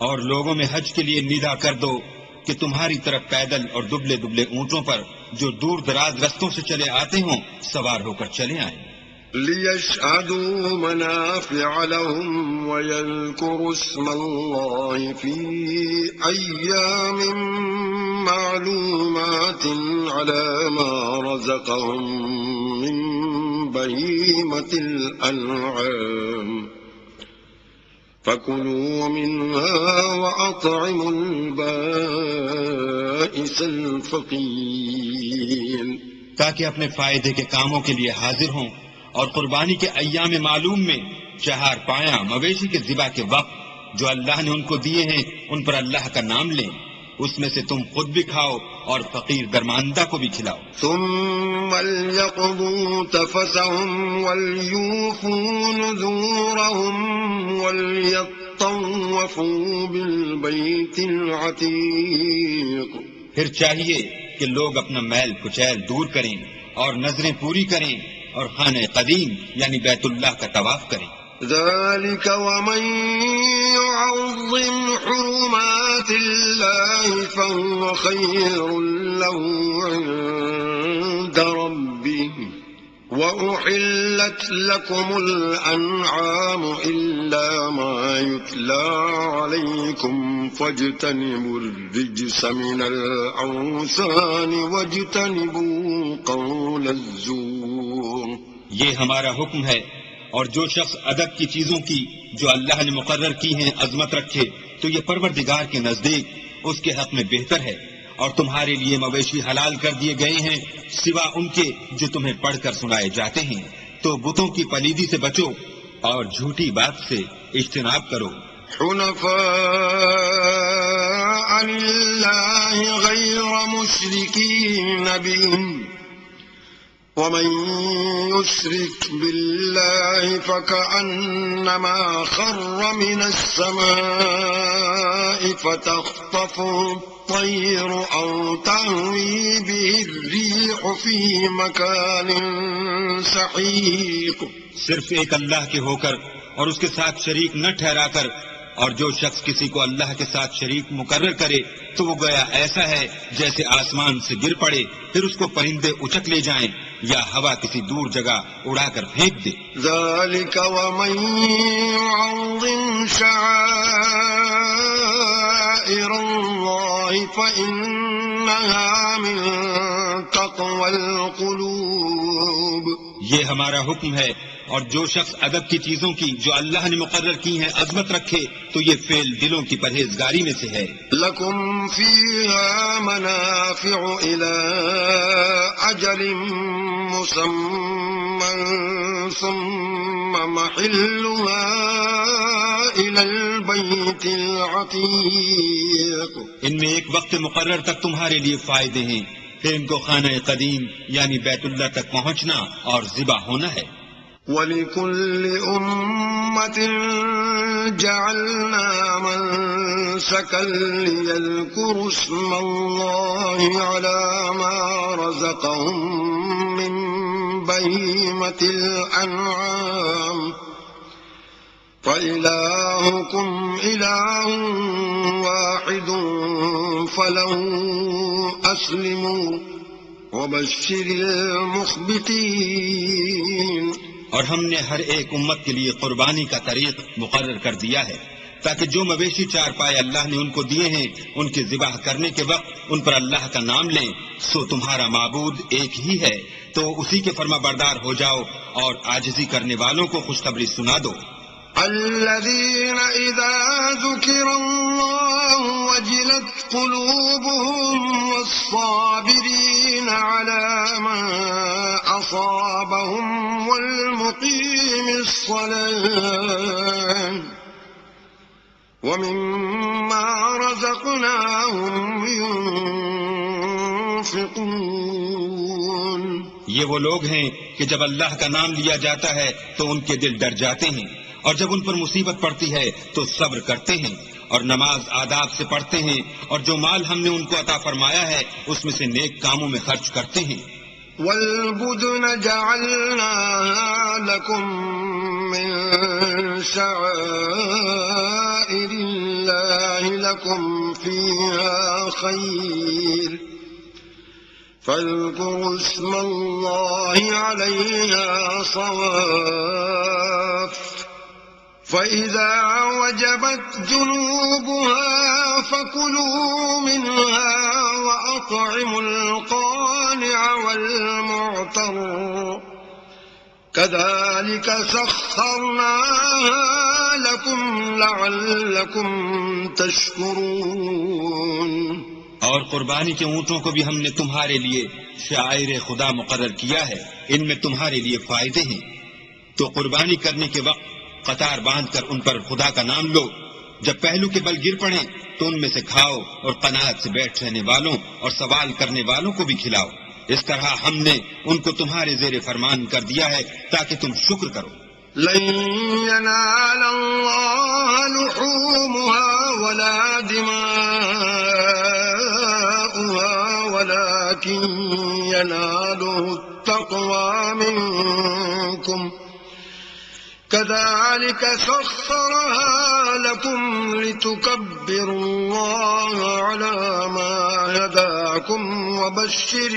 Speaker 2: اور لوگوں میں حج کے لیے ندا کر دو کہ تمہاری طرف پیدل اور دبلے دبلے اونٹوں پر جو دور دراز رستوں سے چلے آتے ہوں سوار ہو کر چلے آئیں،
Speaker 1: ليشهدوا منافع لهم ويذكروا اسم الله في أيام معلومات على ما رزقهم من بهيمة الأنعام فكلوا منها وأطعموا البائس الفقير،
Speaker 2: تاکہ اپنے فائدے کے کاموں کے لیے حاضر ہوں اور قربانی کے ایام معلوم میں چہار پایا مویشی کے ذبح کے وقت جو اللہ نے ان کو دیے ہیں ان پر اللہ کا نام لیں، اس میں سے تم خود بھی کھاؤ اور فقیر درماندہ کو بھی کھلاؤ۔
Speaker 1: ثم ليقضوا تفثهم وليوفوا نذورهم وليطوفوا بالبيت العتيق،
Speaker 2: پھر چاہیے کہ لوگ اپنا میل کچیل دور کریں اور نظریں پوری کریں اور خانہ قدیم یعنی بیت اللہ کا طواف کریں۔
Speaker 1: ذلك ومن يعظم حرمات الله فهو خير له عند ربه وأحلت لكم الأنعام إلا ما يتلى عليكم فاجتنبوا الرجس من الأوثان واجتنبوا قول الزور۔
Speaker 2: یہ ہمارا حکم ہے، اور جو شخص ادب کی چیزوں کی جو اللہ نے مقرر کی ہیں عظمت رکھے تو یہ پروردگار کے نزدیک اس کے حق میں بہتر ہے، اور تمہارے لیے مویشی حلال کر دیے گئے ہیں سوا ان کے جو تمہیں پڑھ کر سنائے جاتے ہیں، تو بتوں کی پلیدی سے بچو اور جھوٹی بات سے اجتناب کرو۔
Speaker 1: حنفاء لله غير مشركين به ومن يشرك بالله فكأنما خر من السماء فتخطفه الطير أو تهوي به الريح في مكان سحيق۔
Speaker 2: صرف ایک اللہ کے ہو کر اور اس کے ساتھ شریک نہ ٹھہرا کر، اور جو شخص کسی کو اللہ کے ساتھ شریک مقرر کرے تو وہ گویا ایسا ہے جیسے آسمان سے گر پڑے پھر اس کو پرندے اچک لے جائیں یا ہوا کسی دور جگہ اڑا کر پھینک دے۔
Speaker 1: ذلك ومن يعظم شعائر الله فإنها من تقوى القلوب۔
Speaker 2: یہ ہمارا حکم ہے، اور جو شخص ادب کی چیزوں کی جو اللہ نے مقرر کی ہیں عظمت رکھے تو یہ فعل دلوں کی پرہیزگاری میں سے ہے۔
Speaker 1: لكم فيها منافع إلى أجل مسمى ثم محلها إلى البيت العتيق۔
Speaker 2: ان میں ایک وقت مقرر تک تمہارے لیے فائدے ہیں، پھر ان کو خانہ قدیم یعنی بیت اللہ تک پہنچنا اور ذبح ہونا ہے۔
Speaker 1: وَلِكُلِّ أُمَّةٍ جَعَلْنَا مَنسَكًا لِيَذْكُرُوا اسْمَ اللَّهِ عَلَى مَا رَزَقَهُم مِّن بَهِيمَةِ الْأَنْعَامِ فَإِلَٰهُكُمْ إِلَٰهٌ وَاحِدٌ فَلَهُ أَسْلِمُوا وَبَشِّرِ الْمُخْبِتِينَ۔
Speaker 2: اور ہم نے ہر ایک امت کے لیے قربانی کا طریق مقرر کر دیا ہے تاکہ جو مویشی چار پائے اللہ نے ان کو دیے ہیں ان کے ذبح کرنے کے وقت ان پر اللہ کا نام لیں، سو تمہارا معبود ایک ہی ہے تو اسی کے فرما بردار ہو جاؤ اور عاجزی کرنے والوں کو خوشخبری سنا دو۔
Speaker 1: الذين إذا ذكر الله وجلت قلوبهم والصابرين على ما أصابهم والمقيم الصلاة ومما رزقناهم ينفقون۔
Speaker 2: یہ وہ لوگ ہیں کہ جب اللہ کا نام لیا جاتا ہے تو ان کے دل ڈر جاتے ہیں، اور جب ان پر مصیبت پڑتی ہے تو صبر کرتے ہیں اور نماز آداب سے پڑھتے ہیں، اور جو مال ہم نے ان کو عطا فرمایا ہے اس میں سے نیک کاموں میں خرچ کرتے ہیں۔
Speaker 1: وَالْبُدْنَ جَعَلْنَاهَا لَكُم مِّن شَعَائِرِ الله لكم فيها خير فاذكروا اسم الله عليها صواف فإذا وجبت جنوبها فكلوا منها وأطعموا القانع والمعتر كذلك سخرناها لكم لعلكم تشكرون۔
Speaker 2: اور قربانی کے اونٹوں کو بھی ہم نے تمہارے لیے شعائر خدا مقرر کیا ہے، ان میں تمہارے لیے فائدے ہیں، تو قربانی کرنے کے وقت قطار باندھ کر ان پر خدا کا نام لو، جب پہلو کے بل گر پڑیں تو ان میں سے کھاؤ اور قناعت سے بیٹھ رہنے والوں اور سوال کرنے والوں کو بھی کھلاؤ، اس طرح ہم نے ان کو تمہارے زیر فرمان کر دیا ہے تاکہ تم شکر کرو۔
Speaker 1: لن ينال الله لحومها ولا دماؤها ولكن يناله التقوى منكم كذلك سخرها لكم لتكبروا الله على ما هداكم وبشر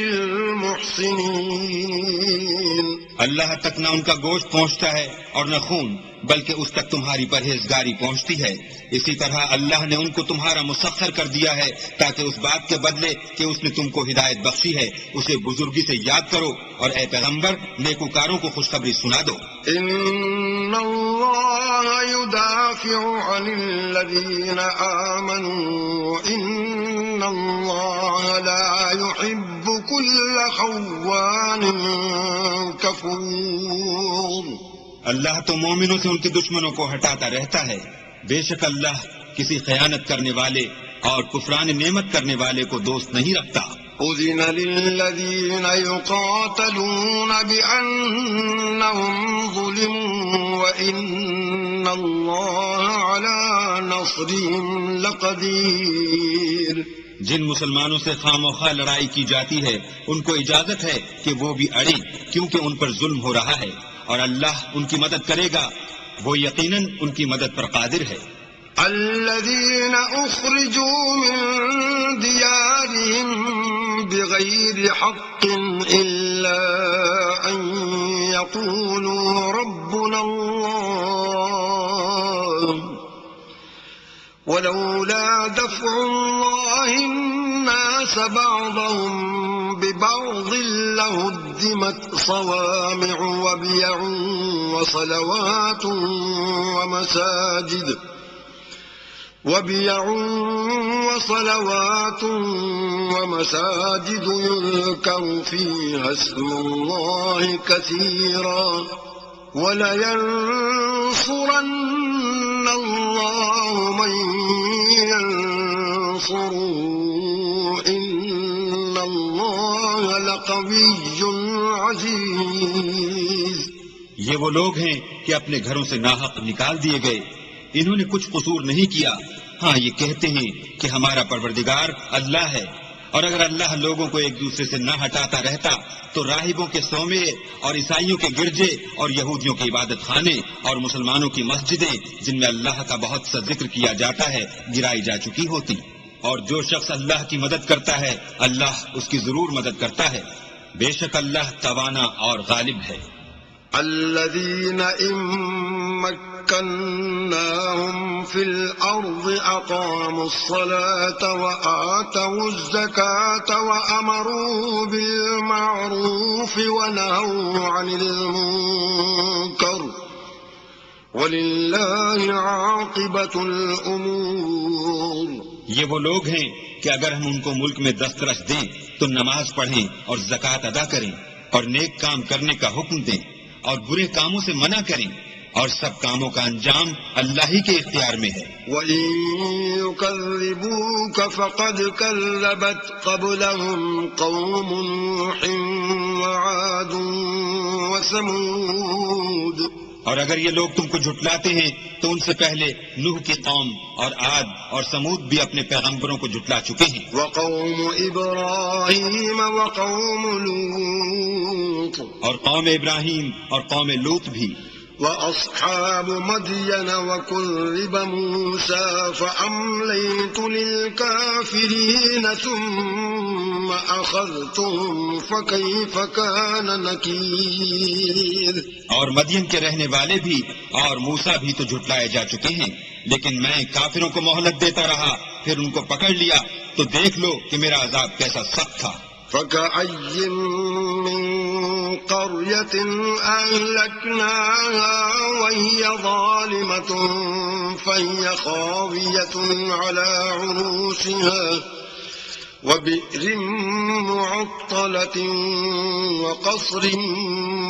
Speaker 1: المحسنين۔
Speaker 2: اللہ تک نہ ان کا گوشت پہنچتا ہے اور نہ خون، بلکہ اس تک تمہاری پرہیزگاری پہنچتی ہے، اسی طرح اللہ نے ان کو تمہارا مسخر کر دیا ہے تاکہ اس بات کے بدلے کہ اس نے تم کو ہدایت بخشی ہے اسے بزرگی سے یاد کرو، اور اے پیغمبر نیکوکاروں کو خوشخبری سنا دو۔
Speaker 1: ان اللہ يدافع عن الذین آمنوا ان اللہ لا يحب كل خوان کفور۔
Speaker 2: اللہ تو مومنوں سے ان کے دشمنوں کو ہٹاتا رہتا ہے، بے شک اللہ کسی خیانت کرنے والے اور کفران نعمت کرنے والے کو دوست نہیں رکھتا۔
Speaker 1: اذن للذین یقاتلون بأنہم ظلموا وإن اللہ علی نصرہم لقدیر۔
Speaker 2: جن مسلمانوں سے خواہ مخواہ لڑائی کی جاتی ہے ان کو اجازت ہے کہ وہ بھی اڑیں، کیونکہ ان پر ظلم ہو رہا ہے، اور اللہ ان کی مدد کرے گا، وہ یقیناً ان کی مدد پر قادر ہے۔
Speaker 1: الذين أخرجوا من ديارهم بغير حق إلا أن يقولوا ربنا الله ولولا دفع الله الناس بعضهم ببعض لهدمت صوامع وبيع وصلوات ومساجد يذكر فيها اسم الله كثيرا ولينصرن الله من ينصره إن الله لقوي عزيز۔
Speaker 2: یہ وہ لوگ ہیں کہ اپنے گھروں سے ناحق نکال دیے گئے، انہوں نے کچھ قصور نہیں کیا، ہاں یہ کہتے ہیں کہ ہمارا پروردگار اللہ ہے، اور اگر اللہ لوگوں کو ایک دوسرے سے نہ ہٹاتا رہتا تو راہبوں کے صومعے اور عیسائیوں کے گرجے اور یہودیوں کے عبادت خانے اور مسلمانوں کی مسجدیں جن میں اللہ کا بہت سا ذکر کیا جاتا ہے گرائی جا چکی ہوتی، اور جو شخص اللہ کی مدد کرتا ہے اللہ اس کی ضرور مدد کرتا ہے، بے شک اللہ توانا اور غالب ہے۔
Speaker 1: الذين إن مكناهم في الأرض أقاموا الصلاة وآتوا الزكاة وأمروا بالمعروف ونهوا عن المنكر ولله عاقبة الأمور۔
Speaker 2: یہ وہ لوگ ہیں کہ اگر ہم ان کو ملک میں دسترس دیں تو نماز پڑھیں اور زکوٰۃ ادا کریں اور نیک کام کرنے کا حکم دیں اور برے کاموں سے منع کریں، اور سب کاموں کا انجام اللہ ہی کے اختیار میں ہے۔
Speaker 1: وَإِن يُكَذِّبُوكَ فَقَدْ كَذَّبَتْ قَبْلَهُمْ قَوْمُ نُوحٍ وَعَادٌ وَثَمُودُ۔
Speaker 2: اور اگر یہ لوگ تم کو جھٹلاتے ہیں تو ان سے پہلے نوح کی قوم اور عاد اور سمود بھی اپنے پیغمبروں کو جھٹلا چکے ہیں،
Speaker 1: وَقَوْمُ إِبْرَاهِيمَ وَقَوْمُ لُوطٍ
Speaker 2: اور قوم ابراہیم اور قوم لوط بھی۔
Speaker 1: وأصحاب مدين وكذب موسى فأمليت للكافرين ثم أخذتهم فكيف كان نكير.
Speaker 2: اور مدین کے رہنے والے بھی اور موسیٰ بھی تو جھٹلائے جا چکے ہیں، لیکن میں کافروں کو مہلت دیتا رہا، پھر ان کو پکڑ لیا، تو دیکھ لو کہ میرا عذاب کیسا سخت تھا.
Speaker 1: فكأي من قرية أهلكناها وهي ظالمة فهي خاوية على عروشها وبئر معطلة وقصر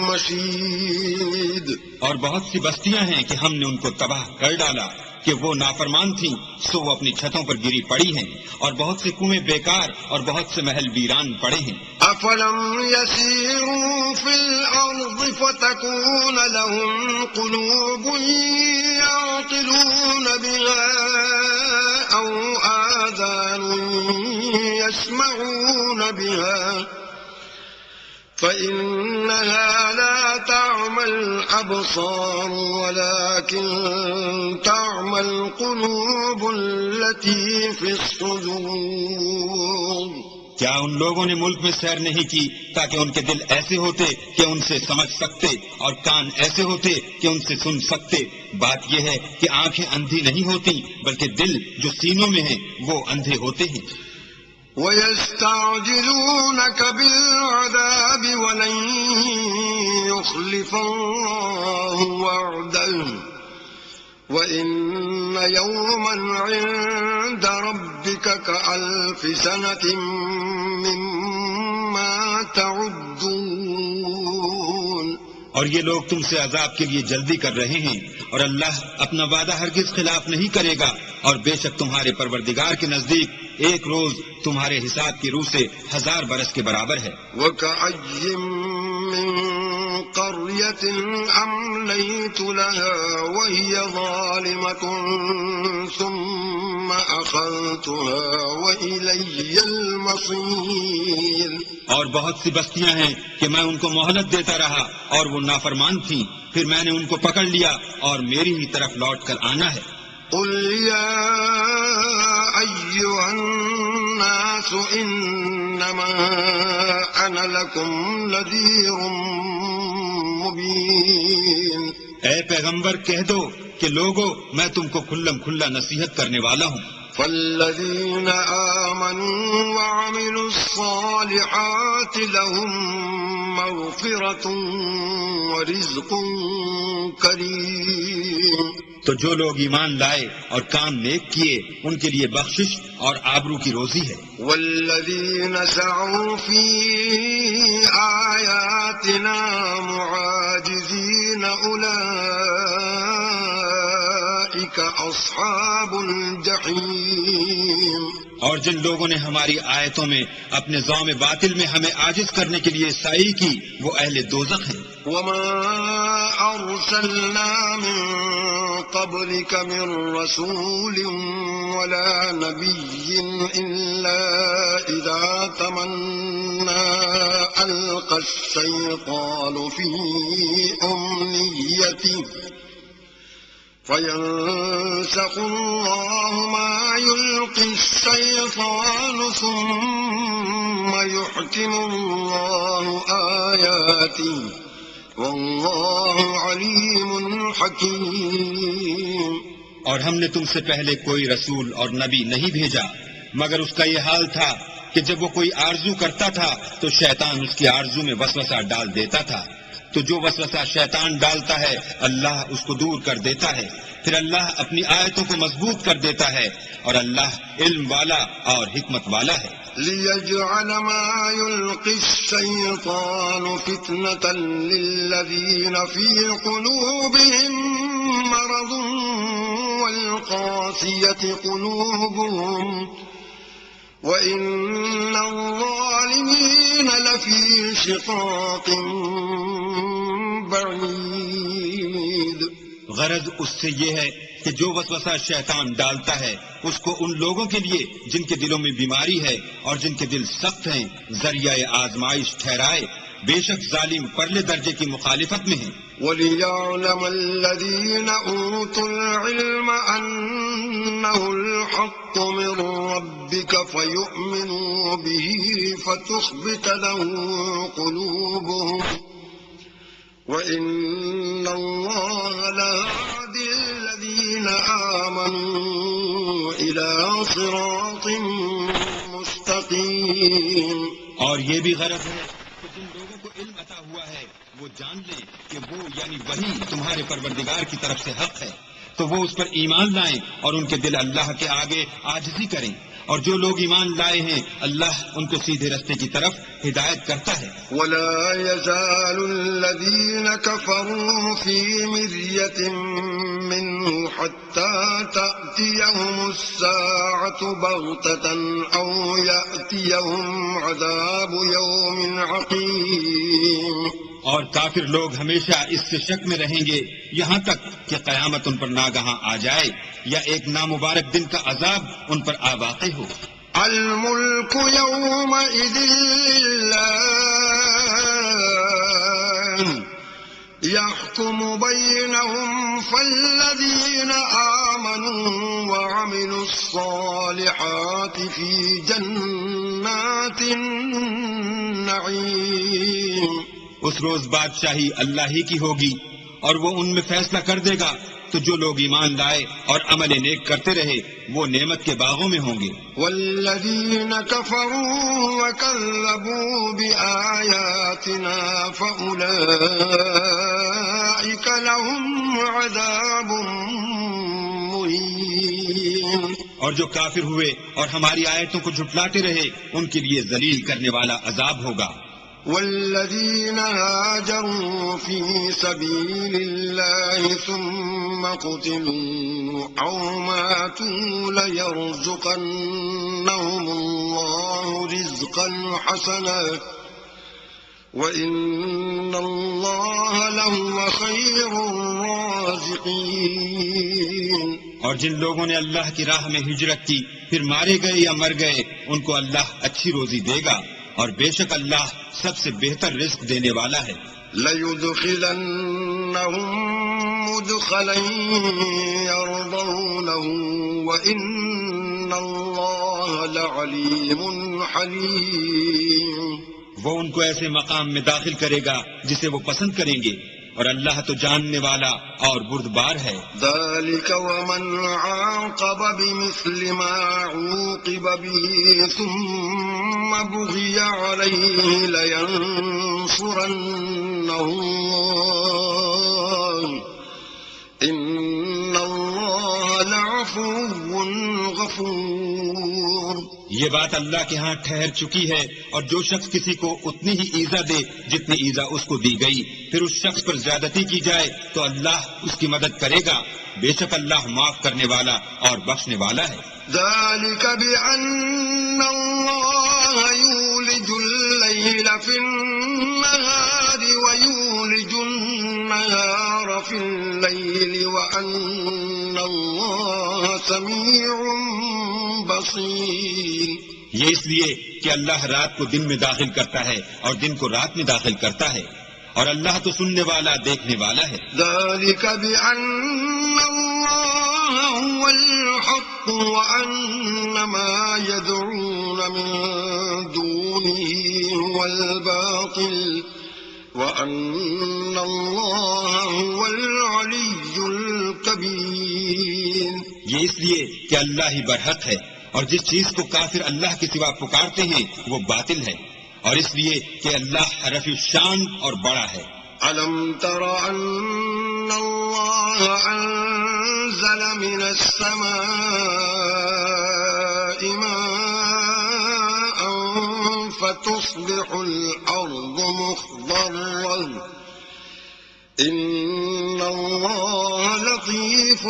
Speaker 1: مشيد.
Speaker 2: اور بہت سی بستیاں ہیں کہ ہم نے ان کو تباہ کر ڈالا کہ وہ نافرمان تھیں، سو وہ اپنی چھتوں پر گری پڑی ہیں، اور بہت سے کنویں بیکار اور بہت سے محل ویران پڑے ہیں.
Speaker 1: أفلم يسيروا في الأرض فتكون لهم قلوب يعقلون بها أو آذان يسمعون بها فإنها لا تعمى الأبصار ولكن تعمى القلوب التي في الصدور.
Speaker 2: کیا ان لوگوں نے ملک میں سیر نہیں کی تاکہ ان کے دل ایسے ہوتے کہ ان سے سمجھ سکتے اور کان ایسے ہوتے کہ ان سے سن سکتے؟ بات یہ ہے کہ آنکھیں اندھی نہیں ہوتی بلکہ دل جو سینوں میں ہیں وہ اندھے ہوتے ہیں.
Speaker 1: وَيَسْتَعْجِلُونَكَ بِالْعَذَابِ وَلَن يُخْلِفَ اللَّهُ وَعْدَهُ وَإِنَّ يَوْمًا عِندَ رَبِّكَ كَأَلْفِ سَنَةٍ مِّمَّا تَعُدُّونَ.
Speaker 2: اور یہ لوگ تم سے عذاب کے لیے جلدی کر رہے ہیں، اور اللہ اپنا وعدہ ہرگز خلاف نہیں کرے گا، اور بے شک تمہارے پروردگار کے نزدیک ایک روز تمہارے حساب کی روح سے 1000 برس کے برابر ہے.
Speaker 1: وَكَأَيٍّ مِّن قَرْيَةٍ أَمْلَيْتُ لَهَا وَهِيَ ظَالِمَةٌ ثُمَّ أَخَذْتُهَا وَإِلَيَّ الْمَصِيرُ.
Speaker 2: اور بہت سی بستیاں ہیں کہ میں ان کو مہلت دیتا رہا اور وہ نافرمان تھیں، پھر میں نے ان کو پکڑ لیا اور میری ہی طرف لوٹ کر آنا ہے.
Speaker 1: قل يا أيها الناس إنما أنا لكم نذير مبين.
Speaker 2: اے پیغمبر کہہ دو کہ لوگو میں تم کو کھلم کھلا نصیحت کرنے والا ہوں.
Speaker 1: فالذين آمنوا وعملوا الصالحات لهم مغفرة ورزق كريم.
Speaker 2: تو جو لوگ ایمان لائے اور کام نیک کیے ان کے لیے بخشش اور آبرو کی روزی ہے.
Speaker 1: والذین سعوا فی آیاتنا معاجزین اولئک اصحاب الجحیم.
Speaker 2: اور جن لوگوں نے ہماری آیتوں میں اپنے ذوم باطل میں ہمیں عاجز کرنے کے لیے سعی کی وہ اہل دوزخ ہیں.
Speaker 1: وما أرسلنا من قبلك من رسول ولا نبي إلا إذا تمنى ألقى الشيطان في أمنيته فينسخ الله ما يلقي الشيطان ثم يحكم الله آياته واللہ علیم حکیم.
Speaker 2: اور ہم نے تم سے پہلے کوئی رسول اور نبی نہیں بھیجا مگر اس کا یہ حال تھا کہ جب وہ کوئی آرزو کرتا تھا تو شیطان اس کی آرزو میں وسوسہ ڈال دیتا تھا، تو جو وسوسہ شیطان ڈالتا ہے اللہ اس کو دور کر دیتا ہے، پھر اللہ اپنی آیتوں کو مضبوط کر دیتا ہے، اور اللہ علم والا اور حکمت والا ہے.
Speaker 1: لِيَجْعَلَ مَا يُلْقِي الشَّيْطَانُ فِتْنَةً لِلَّذِينَ فِي قُلُوبِهِم مَّرَضٌ وَالْقَاسِيَةِ قُلُوبُهُمْ وَإِنَّ الظَّالِمِينَ لَفِي شِقَاقٍ بَعِيدٍ.
Speaker 2: غرض اس سے یہ ہے کہ جو وسوسہ شیطان ڈالتا ہے اس کو ان لوگوں کے لیے جن کے دلوں میں بیماری ہے اور جن کے دل سخت ہیں ذریعہ آزمائش ٹھہرائے. بے شک ظالم پرلے درجے کی مخالفت میں ہیں.
Speaker 1: وليعلم الذين أوتوا العلم أنه الحق من ربك فيؤمنوا به فتخبت له قلوبهم وإن الله لهادي الذين آمنوا إلى صراط مستقيم.
Speaker 2: اور یہ بھی غرض ہے کہ جن لوگوں کو علم عطا ہوا ہے وہ جان لیں کہ وہ یعنی وہی تمہارے پروردگار کی طرف سے حق ہے، تو وہ اس پر ایمان لائیں اور ان کے دل اللہ کے آگے عاجزی کریں، اور جو لوگ ایمان لائے ہیں اللہ ان کو سیدھے رستے کی طرف ہدایت کرتا ہے.
Speaker 1: ولا يزال الذين كفروا في مرية منه حتى تأتيهم الساعة بغتة أو يأتيهم عذاب يوم عقيم.
Speaker 2: اور کافر لوگ ہمیشہ اس سے شک میں رہیں گے یہاں تک کہ قیامت ان پر ناگہاں آ جائے یا ایک نامبارک دن کا عذاب ان پر آ واقع ہو.
Speaker 1: الملك يومئذ لله يحكم بينهم فالذين آمنوا وعملوا الصالحات في جنات النعيم.
Speaker 2: اس روز بادشاہی اللہ ہی کی ہوگی اور وہ ان میں فیصلہ کر دے گا، تو جو لوگ ایمان لائے اور عمل نیک کرتے رہے وہ نعمت کے باغوں میں ہوں گے.
Speaker 1: والذین کفروا وکذبوا بآیاتنا فأولئک لهم عذاب مہین.
Speaker 2: اور جو کافر ہوئے اور ہماری آیتوں کو جھٹلاتے رہے ان کے لیے ذلیل کرنے والا عذاب ہوگا.
Speaker 1: والذين هاجروا في سبيل الله ثم قتلوا أو ماتوا ليرزقنهم الله رزقا حسنا وإن الله لهو خير الرازقين.
Speaker 2: اور جن لوگوں نے اللہ کی راہ میں ہجرت کی پھر مارے گئے یا مر گئے ان کو اللہ اچھی روزی دے گا اور بے شک اللہ سب سے بہتر رزق دینے والا ہے.
Speaker 1: لَيُدْخِلَنَّهُمْ مُدْخَلًا يَرْضَوْنَهُ وَإِنَّ اللَّهَ لَعَلِيمٌ حَلِيمٌ.
Speaker 2: وہ ان کو ایسے مقام میں داخل کرے گا جسے وہ پسند کریں گے اور اللہ تو جاننے والا اور بردبار ہے.
Speaker 1: ذَلِكَ وَمَنْ عَاقَبَ بِمِثْلِ مَا عُوقِبَ بِهِ ثُمَّ بُغِيَ عَلَيْهِ لَيَنصُرَنَّهُ اللَّهُ إِنَّ اللَّهَ لَعَفُوٌّ غَفُورٌ.
Speaker 2: یہ بات اللہ کے ہاں ٹھہر چکی ہے، اور جو شخص کسی کو اتنی ہی ایذا دے جتنی ایذا اس کو دی گئی پھر اس شخص پر زیادتی کی جائے تو اللہ اس کی مدد کرے گا، بے شک اللہ معاف کرنے والا اور بخشنے والا ہے.
Speaker 1: ذلك بأن الله يولج الليل في النهار ويولج النهار في الليل وأن الله سميع بصير.
Speaker 2: یہ اس لیے کہ اللہ رات کو دن میں داخل کرتا ہے اور دن کو رات میں داخل کرتا ہے اور اللہ تو سننے والا دیکھنے والا ہے.
Speaker 1: ذلك بأن الله هو الحق وأن ما يدعون من دونه هو الباطل وأن الله هو العلي الكبير.
Speaker 2: یہ اس لیے کہ اللہ ہی برحق ہے اور جس چیز کو کافر اللہ کے سوا پکارتے ہیں وہ باطل ہے، اور اس لیے کہ اللہ رفیع الشان اور بڑا ہے.
Speaker 1: أَلَمْ تَرَ أَنَّ اللَّهَ أَنزَلَ مِنَ السَّمَاءِ مَاءً فَتُصْبِحُ الْأَرْضُ مُخْضَرَّةً إِنَّ اللَّهَ لَطِيفٌ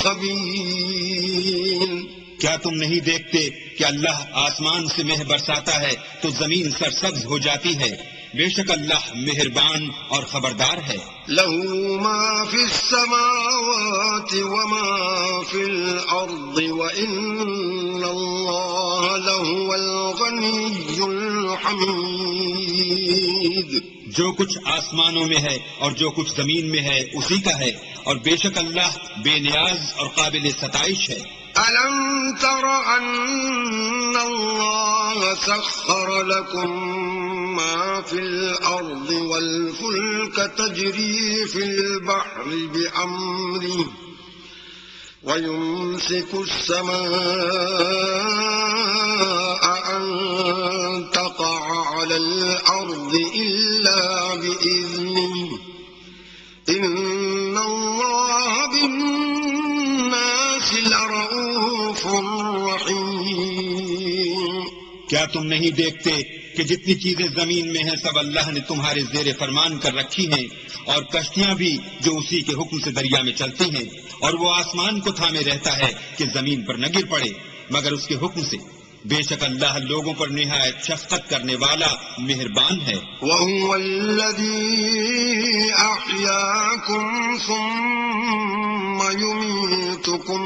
Speaker 1: خَبِيرٌ.
Speaker 2: کیا تم نہیں دیکھتے کہ اللہ آسمان سے مہ برساتا ہے تو زمین سرسبز ہو جاتی ہے، بے شک اللہ مہربان اور خبردار ہے.
Speaker 1: له ما في السماوات وما في الأرض وإن الله لهو الغني الحميد.
Speaker 2: جو کچھ آسمانوں میں ہے اور جو کچھ زمین میں ہے اسی کا ہے، اور بے شک اللہ بے نیاز اور قابل ستائش ہے۔
Speaker 1: ألم تر أن الله سخر لكم ما في الأرض والفلك تجري في البحر بأمره ويمسك السماء أن تقع على الأرض إلا بإذنه إن الله بالناس لرؤوف رحيم.
Speaker 2: کیا تم نہیں دیکھتے کہ جتنی چیزیں زمین میں ہیں سب اللہ نے تمہارے زیر فرمان کر رکھی ہیں، اور کشتیاں بھی جو اسی کے حکم سے دریا میں چلتی ہیں، اور وہ آسمان کو تھامے رہتا ہے کہ زمین پر نہ گر پڑے مگر اس کے حکم سے۔ بے شک اللہ لوگوں پر نہایت شفقت کرنے والا مہربان ہے۔
Speaker 1: وَهُوَ الَّذِي أَحْيَاكُمْ ثُمَّ يُمِيتُكُمْ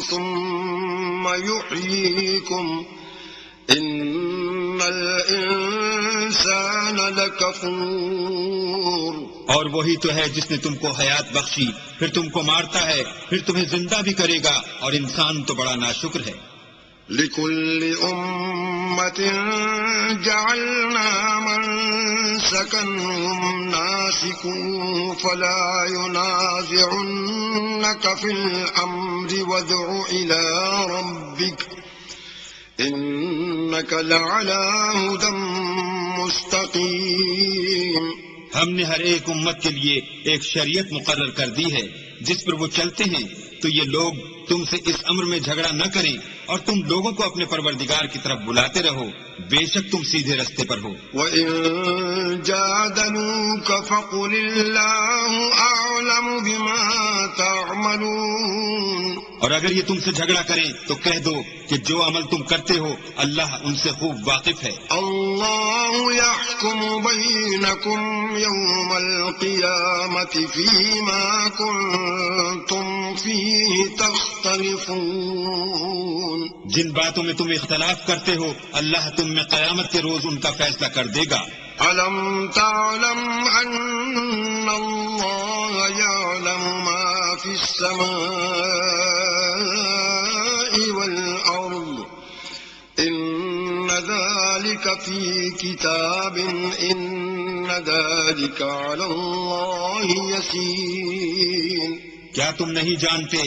Speaker 1: ثُمَّ يُحْيِيكُمْ إِنَّ الْإِنسَانَ لَكَفُورٌ.
Speaker 2: اور وہی تو ہے جس نے تم کو حیات بخشی، پھر تم کو مارتا ہے، پھر تمہیں زندہ بھی کرے گا، اور انسان تو بڑا ناشکر ہے۔
Speaker 1: لِكُلِّ أُمَّةٍ جَعَلْنَا مَنسَكًا هُمْ نَاسِكُوهُ فَلَا يُنَازِعُنَّكَ فِي الْأَمْرِ وَادْعُ إِلَى رَبِّكَ إِنَّكَ لَعَلَى هُدًى مُسْتَقِيمٍ.
Speaker 2: ہم نے ہر ایک امت کے لیے ایک شریعت مقرر کر دی ہے جس پر وہ چلتے ہیں، تو یہ لوگ تم سے اس امر میں جھگڑا نہ کریں، اور تم لوگوں کو اپنے پروردگار کی طرف بلاتے رہو، بے شک تم سیدھے رستے پر ہو۔
Speaker 1: وَإِن جَادَلُوكَ فَقُلِ اللَّهُ أَعْلَمُ بِمَا تَعْمَلُونَ.
Speaker 2: اور اگر یہ تم سے جھگڑا کریں تو کہہ دو کہ جو عمل تم کرتے ہو اللہ ان سے خوب واقف ہے۔
Speaker 1: اللہ يحكم بينكم يوم القيامة فيما كنتم فيه تختلفون.
Speaker 2: جن باتوں میں تم اختلاف کرتے ہو اللہ تم میں قیامت کے روز ان کا فیصلہ کر دے گا۔
Speaker 1: ألم تعلم أن الله يعلم ما في السماء والأرض إن ذلك في كتاب إن ذلك على الله يسير.
Speaker 2: کیا تم نہیں جانتے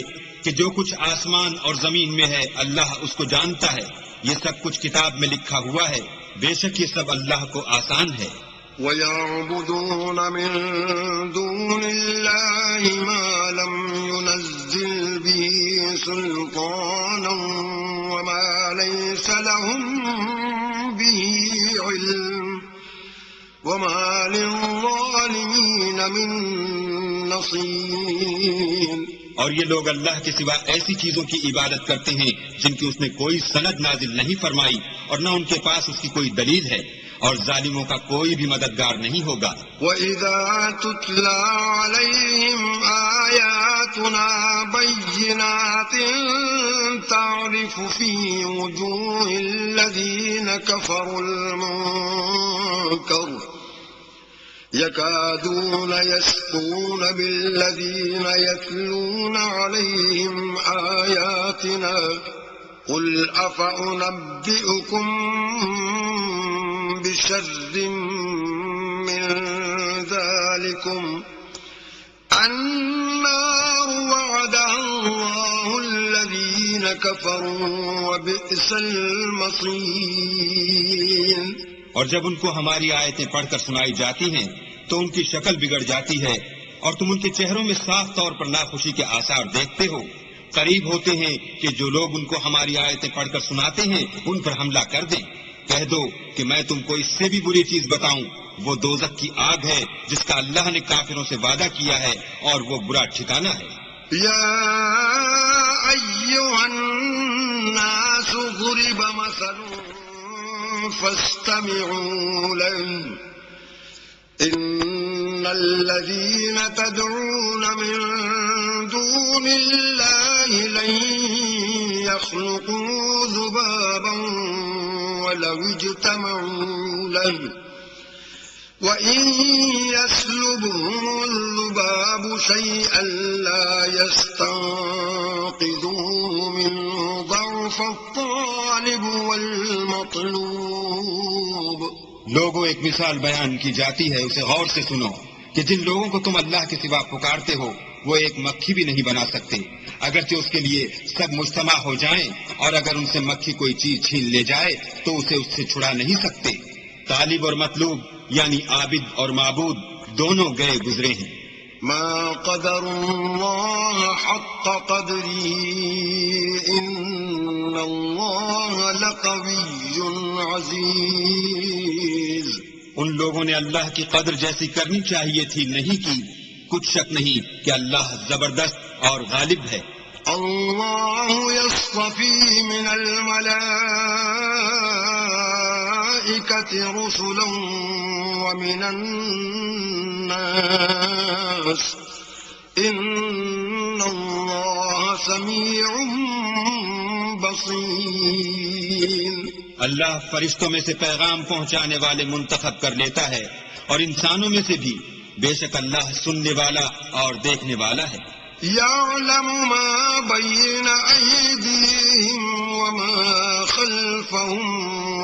Speaker 2: کہ جو کچھ آسمان اور زمین میں ہے اللہ اس کو جانتا ہے، یہ سب کچھ کتاب میں لکھا ہوا ہے، بے شک یہ سب اللہ کو آسان ہے۔
Speaker 1: وَيَعْبُدُونَ مِن دُونِ اللَّهِ مَا لَمْ يُنَزِّلْ بِهِ سُلْطَانًا وَمَا لَيْسَ لَهُم بِهِ عِلْمٌ وَمَا لِلظَّالِمِينَ مِن نَصِيرٍ.
Speaker 2: اور یہ لوگ اللہ کے سوا ایسی چیزوں کی عبادت کرتے ہیں جن کی اس نے کوئی سند نازل نہیں فرمائی، اور نہ ان کے پاس اس کی کوئی دلیل ہے، اور ظالموں کا کوئی بھی مددگار نہیں ہوگا۔
Speaker 1: وَإِذَا تُتْلَى عَلَيْهِمْ آيَاتُنَا بَيِّنَاتٍ تَعْرِفُ فِي وُجُوهِ الَّذِينَ كَفَرُوا الْمُنكَرَ يَكَادُونَ يَسْطُونَ بِالَّذِينَ يَتْلُونَ عَلَيْهِمْ آيَاتِنَا قُلْ أَفَأُنَبِّئُكُم بِشَرٍّ مِّن ذَلِكُمْ النَّارُ وَعَدَهَا اللَّهُ الَّذِينَ كَفَرُوا وَبِئْسَ الْمَصِيرُ.
Speaker 2: اور جب ان کو ہماری آیتیں پڑھ کر سنائی جاتی ہیں تو ان کی شکل بگڑ جاتی ہے، اور تم ان کے چہروں میں صاف طور پر ناخوشی کے آثار دیکھتے ہو۔ قریب ہوتے ہیں کہ جو لوگ ان کو ہماری آیتیں پڑھ کر سناتے ہیں ان پر حملہ کر دیں۔ کہہ دو کہ میں تم کو اس سے بھی بری چیز بتاؤں، وہ دوزخ کی آگ ہے جس کا اللہ نے کافروں سے وعدہ کیا ہے، اور وہ برا ٹھکانہ ہے۔
Speaker 1: يا أيها الناس ضرب مثل فاستمعوا له إن الذين تدعون من دون الله لن يخلقوا ذبابا ولو اجتمعوا له وإن يسلبهم الذباب شيئا لا يستنقذوه منه ضعف الطالب والمطلوب.
Speaker 2: لوگوں ایک مثال بیان کی جاتی ہے، اسے غور سے سنو کہ جن لوگوں کو تم اللہ کے سوا پکارتے ہو وہ ایک مکھی بھی نہیں بنا سکتے، اگرچہ اس کے لیے سب مجتمع ہو جائیں، اور اگر ان سے مکھی کوئی چیز چھین لے جائے تو اسے اس سے چھڑا نہیں سکتے. طالب اور مطلوب یعنی عابد اور معبود دونوں گئے گزرے ہیں.
Speaker 1: ما قدر الله حق قدره إن الله لقوي عزيز.
Speaker 2: ان لوگوں نے اللہ کی قدر جیسی کرنی چاہیے تھی نہیں کی. کچھ شک نہیں کہ اللہ زبردست اور غالب ہے.
Speaker 1: الله يصطفي من الملائكة رسلا ومن الناس إن الله سميع بصير.
Speaker 2: اللہ فرشتوں میں سے پیغام پہنچانے والے منتخب کر لیتا ہے اور انسانوں میں سے بھی. بے شک اللہ سننے والا اور دیکھنے والا ہے.
Speaker 1: يعلم ما بين أيديهم وما خلفهم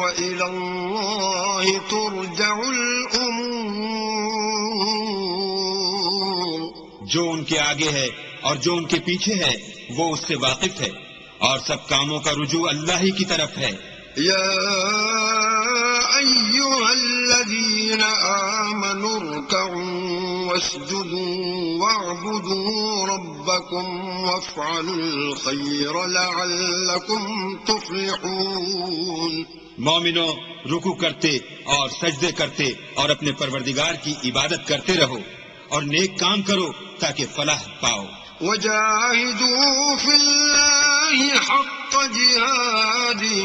Speaker 1: وإلى الله ترجع الأمور.
Speaker 2: جو ان کے آگے ہے اور جو ان کے پیچھے ہے وہ اس سے واقف ہے، اور سب کاموں کا رجوع اللہ ہی کی طرف ہے.
Speaker 1: يا أيها الذين آمنوا اركعوا واسجدوا واعبدوا ربكم وافعلوا الخير لعلكم تفلحون.
Speaker 2: مومنو، رکوع کرتے اور سجدے کرتے اور اپنے پروردگار کی عبادت کرتے رہو اور نیک کام کرو تاکہ فلاح پاؤ.
Speaker 1: وجاهدوا في الله حق جهاده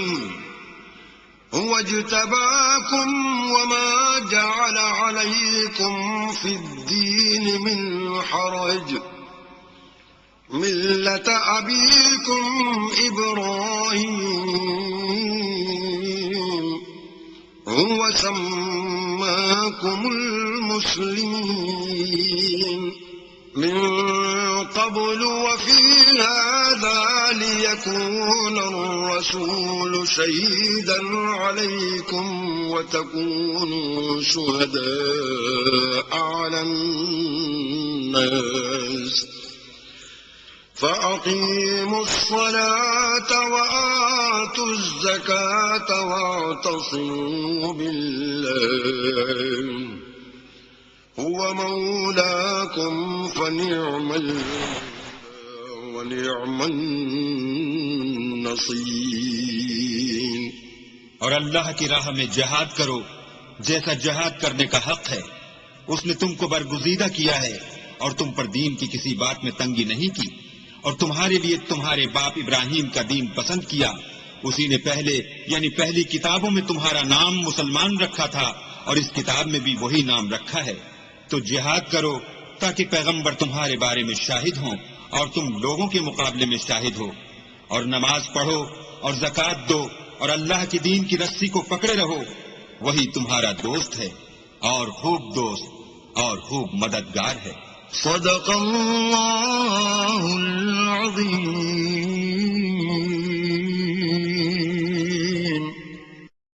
Speaker 1: هو اجتباكم وما جعل عليكم في الدين من حرج ملة أبيكم إبراهيم هو سماكم المسلمين من قبل وفي هذا ليكون الرسول شهيدا عليكم وتكونوا شهداء على الناس فأقيموا الصلاة وآتوا الزكاة واعتصموا بالله هو مولاكم فنعم المولى ونعم النصير.
Speaker 2: اور اللہ کی راہ میں جہاد کرو جیسا جہاد کرنے کا حق ہے. اس نے تم کو برگزیدہ کیا ہے اور تم پر دین کی کسی بات میں تنگی نہیں کی، اور تمہارے لیے تمہارے باپ ابراہیم کا دین پسند کیا. اسی نے پہلے یعنی پہلی کتابوں میں تمہارا نام مسلمان رکھا تھا اور اس کتاب میں بھی وہی نام رکھا ہے. تو جہاد کرو تاکہ پیغمبر تمہارے بارے میں شاہد ہوں اور تم لوگوں کے مقابلے میں شاہد ہو. اور نماز پڑھو اور زکوٰۃ دو اور اللہ کی دین کی رسی کو پکڑے رہو. وہی تمہارا دوست ہے اور خوب دوست اور خوب مددگار ہے.
Speaker 1: صدق اللہ